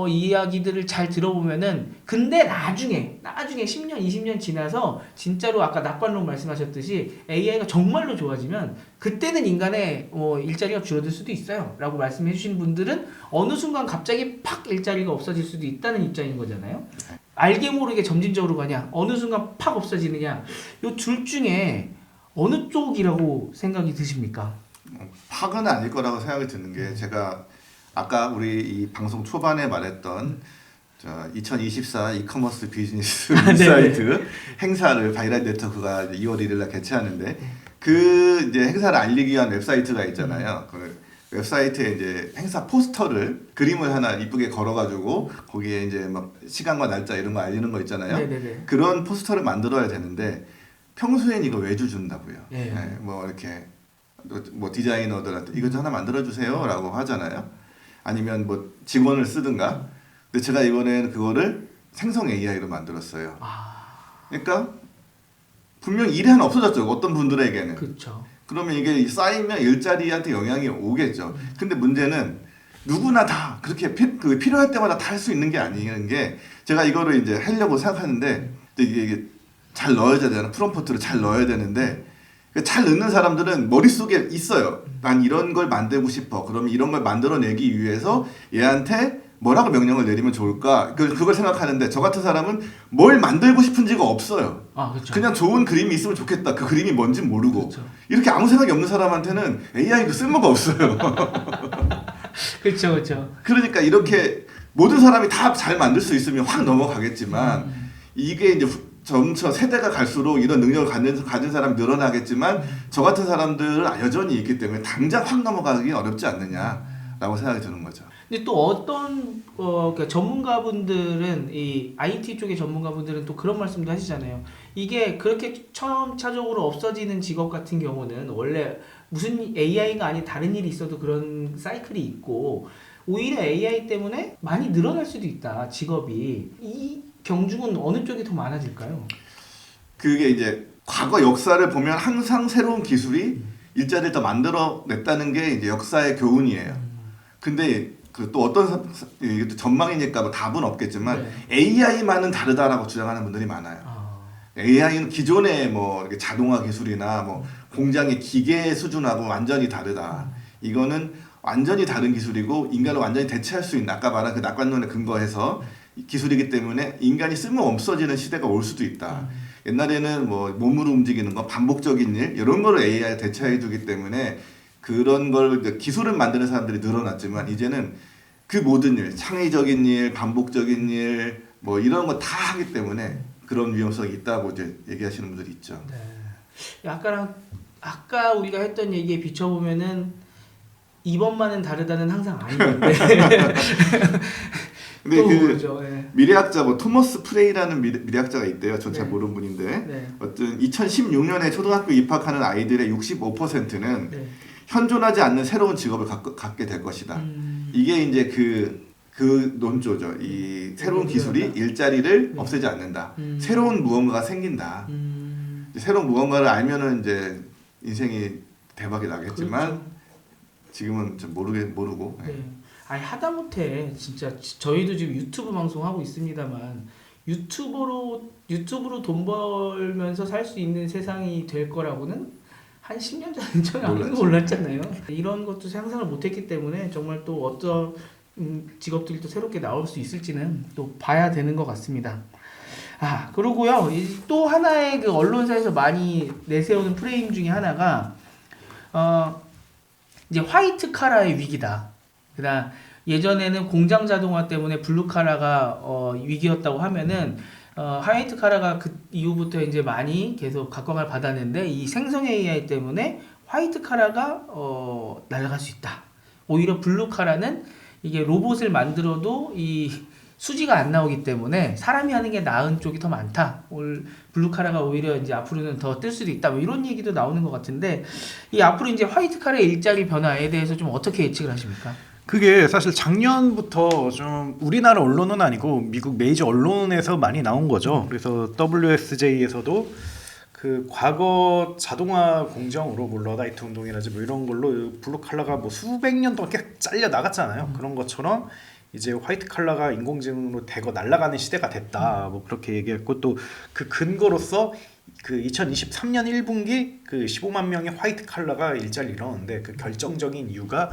이야기들을 잘 들어보면은 근데 나중에 10년 20년 지나서 진짜로 아까 낙관론 말씀하셨듯이 AI가 정말로 좋아지면 그때는 인간의 일자리가 줄어들 수도 있어요 라고 말씀해 주신 분들은 어느 순간 갑자기 팍 일자리가 없어질 수도 있다는 입장인 거잖아요. 알게 모르게 점진적으로 가냐, 어느 순간 팍 없어지느냐, 요 둘 중에 어느 쪽이라고 생각이 드십니까? 팍은 아닐 거라고 생각이 드는 게, 제가 아까 우리 이 방송 초반에 말했던 2024 이커머스 비즈니스 인사이트 행사를 바이럴 네트워크가 2월 1일 날 개최하는데, 그 이제 행사를 알리기 위한 웹사이트가 있잖아요. 그 웹사이트에 이제 행사 포스터를 그림을 하나 이쁘게 걸어가지고 거기에 이제 막 시간과 날짜 이런 거 알리는 거 있잖아요. 네네네. 그런 포스터를 만들어야 되는데 평소엔 이거 외주 준다고요. 네. 네, 뭐 이렇게 뭐 디자이너들한테 이거 좀 하나 만들어 주세요라고 하잖아요. 아니면 뭐 직원을 쓰든가. 근데 제가 이번에는 그거를 생성 AI로 만들었어요. 그러니까 분명 일이 하나 없어졌죠. 어떤 분들에게는. 그렇죠. 그러면 이게 쌓이면 일자리한테 영향이 오겠죠. 근데 문제는 누구나 다 그렇게 필요할 때마다 다 할 수 있는 게 아닌 게, 제가 이거를 이제 하려고 생각하는데 이게 잘 넣어야 되잖아. 프롬프트를 잘 넣어야 되는데 잘 넣는 사람들은 머릿속에 있어요. 난 이런 걸 만들고 싶어. 그러면 이런 걸 만들어내기 위해서 얘한테 뭐라고 명령을 내리면 좋을까? 그걸 생각하는데, 저 같은 사람은 뭘 만들고 싶은지가 없어요. 그렇죠. 그냥 좋은 그림이 있으면 좋겠다. 그 그림이 뭔지 모르고. 그렇죠. 이렇게 아무 생각이 없는 사람한테는 AI 그 쓸모가 없어요. 그렇죠. 그러니까 이렇게 모든 사람이 다 잘 만들 수 있으면 확 넘어가겠지만 이게 이제 점차 세대가 갈수록 이런 능력을 가진 사람이 늘어나겠지만 저 같은 사람들은 여전히 있기 때문에 당장 확 넘어가기 어렵지 않느냐라고 생각이 드는 거죠. 근데 또 어떤 그러니까 전문가분들은, 이 IT 쪽의 전문가분들은 또 그런 말씀도 하시잖아요. 이게 그렇게 점차적으로 없어지는 직업 같은 경우는 원래 무슨 AI가 아닌 다른 일이 있어도 그런 사이클이 있고, 오히려 AI 때문에 많이 늘어날 수도 있다, 직업이. 이 경중은 어느 쪽이 더 많아질까요? 그게 이제 과거 역사를 보면 항상 새로운 기술이 일자리를 더 만들어냈다는 게 이제 역사의 교훈이에요. 근데 또 어떤 이것도 전망이니까 뭐 답은 없겠지만 AI만은 다르다라고 주장하는 분들이 많아요. AI는 기존의 뭐 이렇게 자동화 기술이나 뭐 공장의 기계 수준하고 완전히 다르다. 이거는 완전히 다른 기술이고 인간을 완전히 대체할 수 있는, 아까 말한 그 낙관론에 근거해서 기술이기 때문에 인간이 쓸모 없어지는 시대가 올 수도 있다. 옛날에는 뭐 몸으로 움직이는 거, 반복적인 일 이런 거를 AI가 대체해 주기 때문에 그런 걸 기술을 만드는 사람들이 늘어났지만, 이제는 그 모든 일, 창의적인 일, 반복적인 일 뭐 이런 거 다 하기 때문에 그런 위험성이 있다고 이제 얘기하시는 분들이 있죠. 네. 아까 우리가 했던 얘기에 비춰보면은 이번만은 다르다는 항상 아니는데. 근데 그 그렇죠. 네. 미래학자 뭐 토머스 프레이라는 미래학자가 있대요. 전 잘 네. 모르는 분인데 네. 어떤 2016년에 초등학교 입학하는 아이들의 65%는 네. 현존하지 않는 새로운 직업을 갖게 될 것이다. 이게 이제 그 논조죠. 이 새로운 기술이 일자리를 없애지 않는다. 새로운 무언가가 생긴다. 새로운 무언가를 알면은 이제 인생이 대박이 나겠지만, 그렇죠. 지금은 좀 모르고. 네. 아니 하다못해 진짜 저희도 지금 유튜브 방송하고 있습니다만 유튜브로 돈 벌면서 살 수 있는 세상이 될 거라고는 한 10년 전에 아무도 몰랐잖아요. 이런 것도 상상을 못했기 때문에 정말 또 어떤 직업들이 또 새롭게 나올 수 있을지는 또 봐야 되는 것 같습니다. 그러고요. 또 하나의 그 언론사에서 많이 내세우는 프레임 중에 하나가 이제 화이트 카라의 위기다. 그다음 예전에는 공장 자동화 때문에 블루 카라가 위기였다고 하면은 화이트 카라가 그 이후부터 이제 많이 계속 각광을 받았는데 이 생성 AI 때문에 화이트 카라가 날아갈 수 있다. 오히려 블루 카라는 이게 로봇을 만들어도 이 수지가 안 나오기 때문에 사람이 하는 게 나은 쪽이 더 많다. 블루 카라가 오히려 이제 앞으로는 더 뜰 수도 있다. 뭐 이런 얘기도 나오는 것 같은데 이 앞으로 이제 화이트 카라의 일자리 변화에 대해서 좀 어떻게 예측을 하십니까? 그게 사실 작년부터 좀 우리나라 언론은 아니고 미국 메이저 언론에서 많이 나온 거죠. 그래서 WSJ에서도 그 과거 자동화 공정으로 뭐 러다이트 운동이라지 뭐 이런 걸로 블루 칼라가 뭐 수백 년 동안 계속 잘려 나갔잖아요. 그런 것처럼 이제 화이트 칼라가 인공지능으로 대거 날아가는 시대가 됐다. 뭐 그렇게 얘기했고 또 그 근거로서 그 2023년 1분기 그 15만 명의 화이트 칼라가 일자리를 잃었는데 그 결정적인 이유가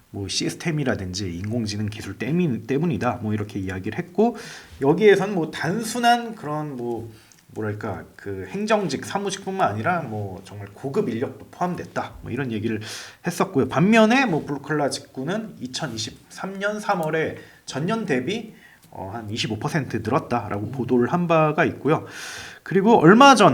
뭐 시스템이라든지 인공지능 기술 때문이다. 뭐 이렇게 이야기를 했고 여기에선 뭐 단순한 그런 뭐 뭐랄까 그 행정직 사무직뿐만 아니라 뭐 정말 고급 인력도 포함됐다. 뭐 이런 얘기를 했었고요. 반면에 뭐 블루칼라 직구는 2023년 3월에 전년 대비 한 25% 늘었다라고 보도를 한 바가 있고요. 그리고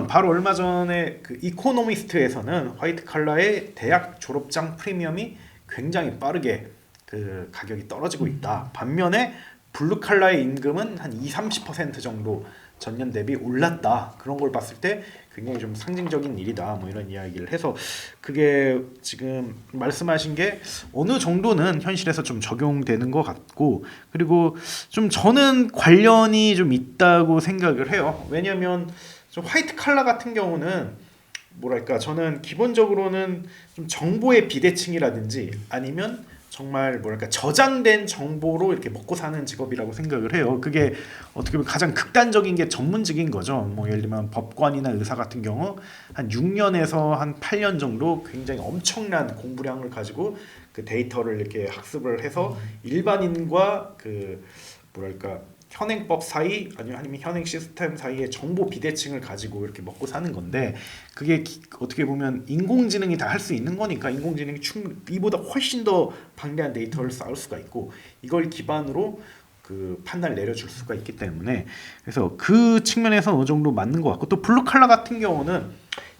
바로 얼마 전에 그 이코노미스트에서는 화이트 칼라의 대학 졸업장 프리미엄이 굉장히 빠르게 그 가격이 떨어지고 있다. 반면에 블루 칼라의 임금은 한 20-30% 정도 전년 대비 올랐다. 그런 걸 봤을 때 굉장히 좀 상징적인 일이다. 뭐 이런 이야기를 해서 그게 지금 말씀하신 게 어느 정도는 현실에서 좀 적용되는 것 같고 그리고 좀 저는 관련이 좀 있다고 생각을 해요. 왜냐하면 좀 화이트 칼라 같은 경우는 뭐랄까 저는 기본적으로는 좀 정보의 비대칭이라든지 아니면 정말 뭐랄까 저장된 정보로 이렇게 먹고 사는 직업이라고 생각을 해요. 그게 어떻게 보면 가장 극단적인 게 전문직인 거죠. 뭐 예를 들면 법관이나 의사 같은 경우 한 6년에서 한 8년 정도 굉장히 엄청난 공부량을 가지고 그 데이터를 이렇게 학습을 해서 일반인과 그 뭐랄까 현행법 사이 아니면 현행 시스템 사이의 정보 비대칭을 가지고 이렇게 먹고 사는 건데 그게 어떻게 보면 인공지능이 다 할 수 있는 거니까 인공지능이 이보다 훨씬 더 방대한 데이터를 쌓을 수가 있고 이걸 기반으로 그 판단을 내려줄 수가 있기 때문에 그래서 그 측면에서 어느 정도 맞는 것 같고 또 블루칼라 같은 경우는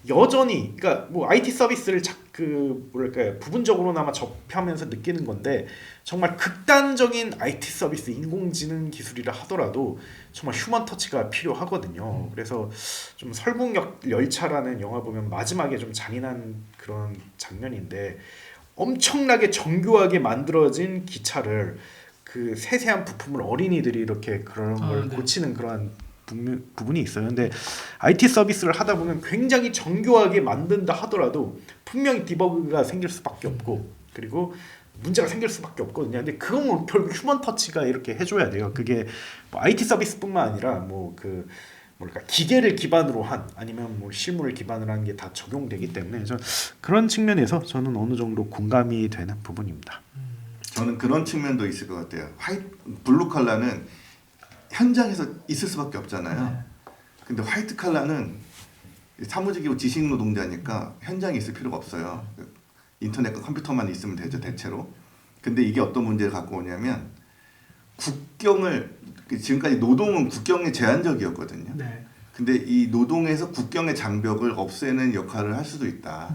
여전히 그러니까 뭐 IT 서비스를 그 뭐랄까 부분적으로나마 접하면서 느끼는 건데 정말 극단적인 IT 서비스 인공지능 기술이라 하더라도 정말 휴먼 터치가 필요하거든요. 그래서 좀 설국역 열차라는 영화 보면 마지막에 좀 잔인한 그런 장면인데 엄청나게 정교하게 만들어진 기차를 그 세세한 부품을 어린이들이 이렇게 그런 걸 고치는 그런 부분이 있어요. 근데 IT 서비스를 하다 보면 굉장히 정교하게 만든다 하더라도 분명히 디버그가 생길 수밖에 없고 그리고 문제가 생길 수밖에 없거든요. 근데 그건 결국 휴먼 터치가 이렇게 해줘야 돼요. 그게 뭐 IT 서비스뿐만 아니라 뭐 그 뭐랄까 기계를 기반으로 한 아니면 뭐 실물을 기반으로 한 게 다 적용되기 때문에 그런 측면에서 저는 어느 정도 공감이 되는 부분입니다. 저는 그런 측면도 있을 것 같아요. 블루 칼라는 현장에서 있을 수밖에 없잖아요. 근데 화이트 칼라는 사무직이고 지식 노동자니까 현장에 있을 필요가 없어요. 인터넷과 컴퓨터만 있으면 되죠, 대체로. 근데 이게 어떤 문제를 갖고 오냐면 지금까지 노동은 국경에 제한적이었거든요. 네. 근데 이 노동에서 국경의 장벽을 없애는 역할을 할 수도 있다.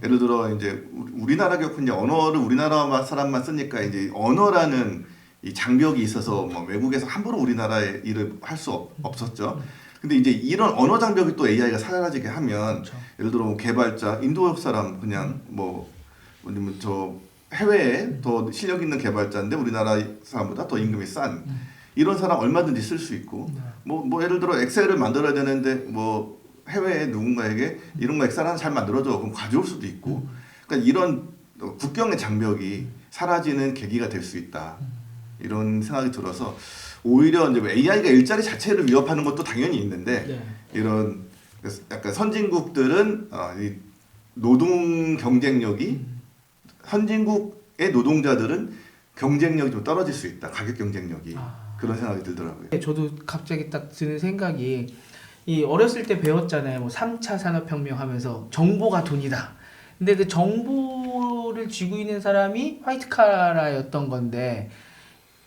예를 들어 이제 우리나라 겪은 이제 언어를 우리나라 사람만 쓰니까 이제 언어라는 이 장벽이 있어서 뭐 외국에서 함부로 우리나라의 일을 할 수 없었죠. 근데 이제 이런 언어 장벽이 또 AI가 사라지게 하면 그렇죠. 예를 들어 뭐 개발자 인도 사람 그냥 뭐 저 해외에 더 실력 있는 개발자인데 우리나라 사람보다 더 임금이 싼 이런 사람 얼마든지 쓸 수 있고 뭐 예를 들어 엑셀을 만들어야 되는데 뭐 해외에 누군가에게 이런 거 엑셀 하나 잘 만들어줘 그럼 가져올 수도 있고 그러니까 이런 국경의 장벽이 사라지는 계기가 될 수 있다. 이런 생각이 들어서 오히려 이제 AI가 일자리 자체를 위협하는 것도 당연히 있는데 이런 약간 선진국들은 이 노동 경쟁력이 선진국의 노동자들은 경쟁력이 좀 떨어질 수 있다. 가격 경쟁력이 그런 생각이 들더라고요. 저도 갑자기 딱 드는 생각이 이 어렸을 때 배웠잖아요. 뭐 3차 산업혁명 하면서 정보가 돈이다. 근데 그 정보를 쥐고 있는 사람이 화이트 칼라였던 건데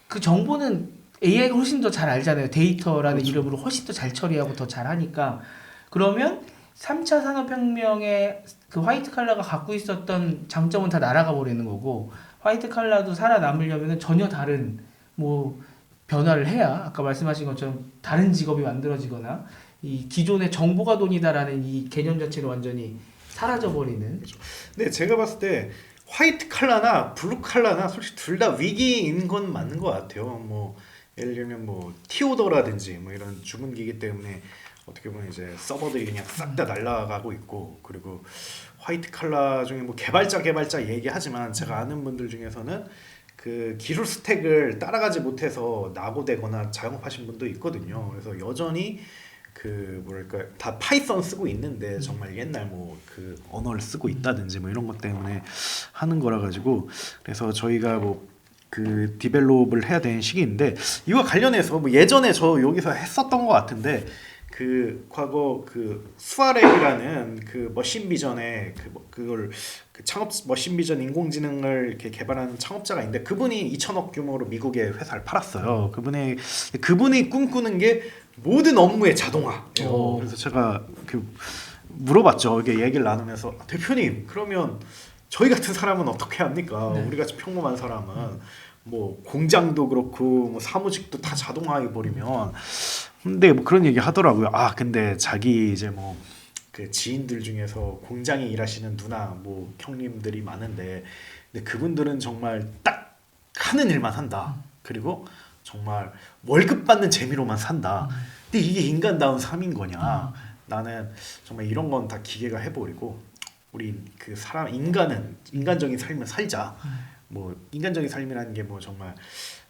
그 정보는 AI가 훨씬 더 잘 알잖아요. 데이터라는 그렇죠. 이름으로 훨씬 더 잘 처리하고 더 잘하니까 그러면 3차 산업혁명에 그 화이트 칼라가 갖고 있었던 장점은 다 날아가 버리는 거고 화이트 칼라도 살아남으려면 전혀 다른 뭐 변화를 해야 아까 말씀하신 것처럼 다른 직업이 만들어지거나 이 기존의 정보가 돈이다라는 이 개념 자체가 완전히 사라져 버리는. 근데 제가 봤을 때 화이트 칼라나 블루 칼라나 솔직히 둘 다 위기인 건 맞는 것 같아요. 뭐 예를 들면 뭐 티오더라든지 뭐 이런 죽은 기기 때문에 어떻게 보면 이제 서버들이 그냥 싹 다 날아가고 있고 그리고 화이트 칼라 중에 뭐 개발자 얘기하지만 제가 아는 분들 중에서는 그 기술 스택을 따라가지 못해서 낙오되거나 자영업하신 분도 있거든요. 그래서 여전히 그 뭐랄까 다 파이썬 쓰고 있는데 정말 옛날 뭐 그 언어를 쓰고 있다든지 뭐 이런 것 때문에 하는 거라 가지고 그래서 저희가 뭐 그 디벨롭을 해야 되는 시기인데 이와 관련해서 뭐 예전에 저 여기서 했었던 것 같은데 그 과거 그 수아렉이라는 그 머신 비전의 그걸 그 창업 머신 비전 인공지능을 이렇게 개발하는 창업자가 있는데 그분이 2천억 규모로 미국에 회사를 팔았어요. 그분이 꿈꾸는 게 모든 업무의 자동화예요. 그래서 제가 그 물어봤죠. 이게 얘기를 나누면서 대표님 그러면 저희 같은 사람은 어떻게 합니까? 네. 우리 같이 평범한 사람은 뭐 공장도 그렇고 뭐 사무직도 다 자동화해 버리면 근데 뭐 그런 얘기 하더라고요. 아 근데 자기 이제 뭐 그 지인들 중에서 공장에 일하시는 누나 뭐 형님들이 많은데 근데 그분들은 정말 딱 하는 일만 한다. 그리고 정말 월급 받는 재미로만 산다. 근데 이게 인간다운 삶인 거냐? 나는 정말 이런 건 다 기계가 해버리고 우리 그 사람 인간은 인간적인 삶을 살자. 뭐 인간적인 삶이라는 게 뭐 정말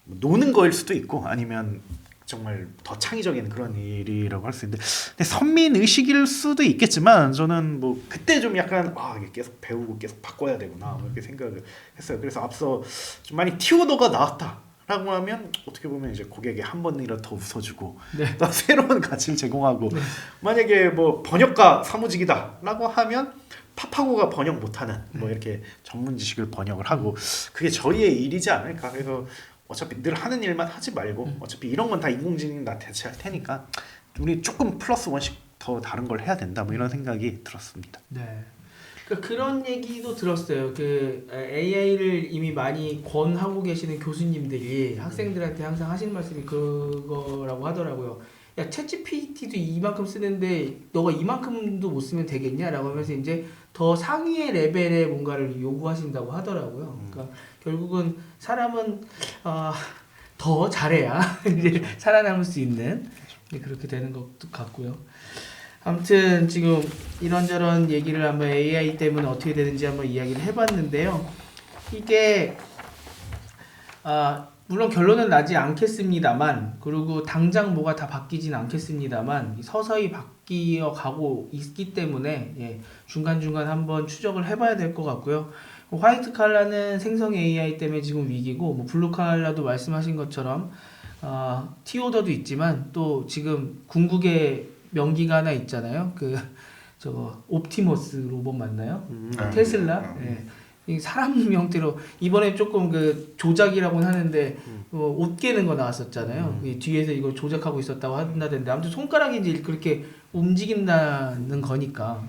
노는 거일 수도 있고 아니면 정말 더 창의적인 그런 일이라고 할 수 있는데 근데 선민 의식일 수도 있겠지만 저는 뭐 그때 좀 약간 이게 계속 배우고 계속 바꿔야 되구나 뭐 이렇게 생각을 했어요. 그래서 앞서 좀 많이 티오더가 나왔다라고 하면 어떻게 보면 이제 고객에 한 번이라도 더 웃어주고 네. 또 새로운 가치를 제공하고 만약에 뭐 번역가 사무직이다라고 하면 파파고가 번역 못하는 뭐 이렇게 전문 지식을 번역을 하고 그게 저희의 일이지 않을까. 그래서 어차피 늘 하는 일만 하지 말고 어차피 이런 건 다 인공지능이 다 대체할 테니까 우리 조금 플러스 원씩 더 다른 걸 해야 된다 뭐 이런 생각이 들었습니다. 네. 그런 얘기도 들었어요. 그 AI를 이미 많이 권하고 계시는 교수님들이 학생들한테 항상 하시는 말씀이 그거라고 하더라고요. 야, 챗GPT도 이만큼 쓰는데 너가 이만큼도 못 쓰면 되겠냐라고 하면서 이제 더 상위의 레벨의 뭔가를 요구하신다고 하더라고요. 그러니까 결국은 사람은 더 잘해야 이제 살아남을 수 있는 그렇게 되는 것 같고요. 아무튼 지금 이런저런 얘기를 한번 AI 때문에 어떻게 되는지 한번 이야기를 해봤는데요. 이게 물론 결론은 나지 않겠습니다만 그리고 당장 뭐가 다 바뀌진 않겠습니다만 서서히 바뀌어 가고 있기 때문에 중간중간 한번 추적을 해봐야 될 것 같고요. 화이트 칼라는 생성 AI 때문에 지금 위기고 뭐 블루 칼라도 말씀하신 것처럼 티오더도 있지만 또 지금 궁극의 명기가 하나 있잖아요. 저거 옵티머스 로봇 맞나요? 테슬라. 이 사람 형태로 이번에 조금 그 조작이라고는 하는데 옷 깨는 거 나왔었잖아요. 뒤에서 이걸 조작하고 있었다고 한다던데 아무튼 손가락이 이제 그렇게 움직인다는 거니까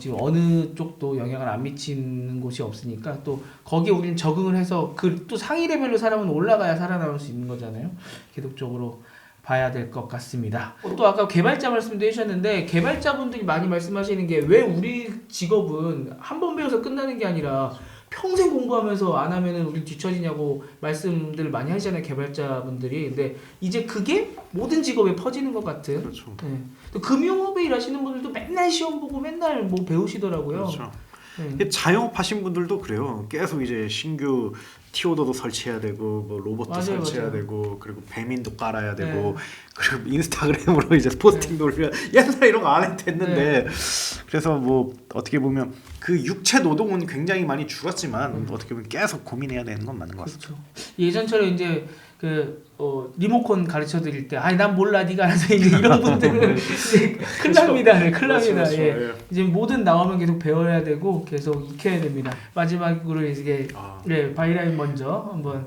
지금 어느 쪽도 영향을 안 미치는 곳이 없으니까 또 거기에 우리는 적응을 해서 또 상위 레벨로 사람은 올라가야 살아남을 수 있는 거잖아요. 계속적으로 봐야 될 것 같습니다. 또 아까 개발자 말씀도 해주셨는데 개발자분들이 많이 말씀하시는 게 왜 우리 직업은 한 번 배워서 끝나는 게 아니라 평생 공부하면서 안 하면은 우리 뒤처지냐고 말씀들 많이 하시잖아요, 개발자분들이. 근데 이제 그게 모든 직업에 퍼지는 것 같은. 그렇죠. 또 금융업에 일하시는 분들도 맨날 시험 보고 맨날 뭐 배우시더라고요. 그렇죠. 자영업하신 분들도 그래요. 계속 이제 신규 티오더도 설치해야 되고 뭐 로봇도 설치해야 되고 그리고 배민도 깔아야 되고 그리고 인스타그램으로 이제 포스팅 돌려 옛날에 이런 거 안 해도 됐는데 그래서 뭐 어떻게 보면 그 육체 노동은 굉장히 많이 줄었지만 어떻게 보면 계속 고민해야 되는 건 맞는 것 같습니다. 그렇죠. 예전처럼 이제 리모컨 가르쳐 드릴 때 아니 난 몰라 네가 알아서 이제 이런 분들은 이제 큰일 납니다. 네, 큰일 납니다. 그렇죠, 예. 예. 이제 뭐든 나오면 계속 배워야 되고 계속 익혀야 됩니다. 마지막으로 이제 바이라인 먼저 한번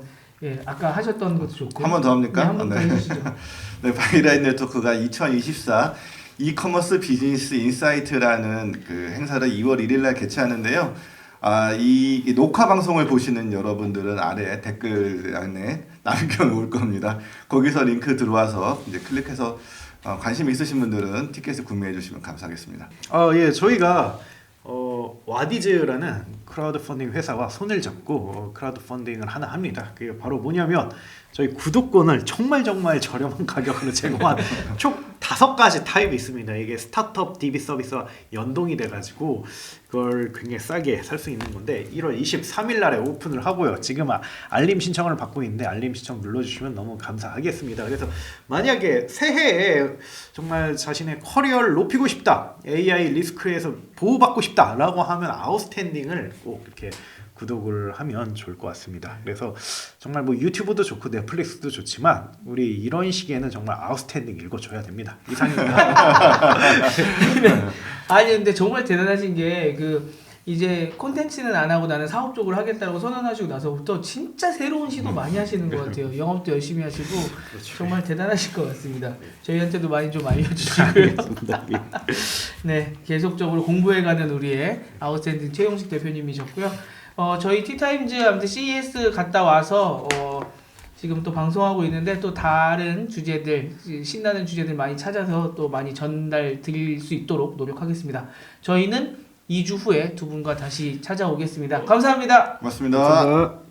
아까 하셨던 것도 좋고 한 번 더 합니까? 네, 한번 더 해주시죠. 네, 바이라인 네트워크가 2024 이커머스 비즈니스 인사이트라는 그 행사를 2월 1일 날 개최하는데요. 이 녹화 방송을 보시는 여러분들은 아래 댓글란에 남겨놓을 겁니다. 거기서 링크 들어와서 이제 클릭해서 관심 있으신 분들은 티켓을 구매해 주시면 감사하겠습니다. 예, 저희가 와디즈라는 크라우드 펀딩 회사와 손을 잡고 크라우드 펀딩을 하나 합니다. 그게 바로 뭐냐면 저희 구독권을 정말 저렴한 가격으로 제공한 총 5가지 타입이 있습니다. 이게 스타트업 DB 서비스와 연동이 돼가지고 그걸 굉장히 싸게 살 수 있는 건데 1월 23일 날에 오픈을 하고요. 지금 알림 신청을 받고 있는데 알림 신청 눌러주시면 너무 감사하겠습니다. 그래서 만약에 새해에 정말 자신의 커리어를 높이고 싶다, AI 리스크에서 보호받고 싶다라고 하면 아웃스탠딩을 꼭 이렇게 구독을 하면 좋을 것 같습니다. 그래서 정말 뭐 유튜브도 좋고 넷플릭스도 좋지만 우리 이런 시기에는 정말 아웃스탠딩 읽어줘야 됩니다. 이상입니다. 아니 근데 정말 대단하신 게 이제 콘텐츠는 안 하고 나는 사업 쪽으로 하겠다고 선언하시고 나서부터 진짜 새로운 시도 많이 하시는 것 같아요. 영업도 열심히 하시고 그렇죠. 정말 대단하실 것 같습니다. 저희한테도 많이 좀 알려주시고요. 네, 계속적으로 공부해가는 우리의 아웃스탠딩 최용식 대표님이셨고요. 저희 티타임즈 아무튼 CES 갔다 와서 지금 또 방송하고 있는데 또 다른 주제들 신나는 주제들 많이 찾아서 또 많이 전달 드릴 수 있도록 노력하겠습니다. 저희는 2주 후에 두 분과 다시 찾아오겠습니다. 감사합니다. 고맙습니다. 감사합니다.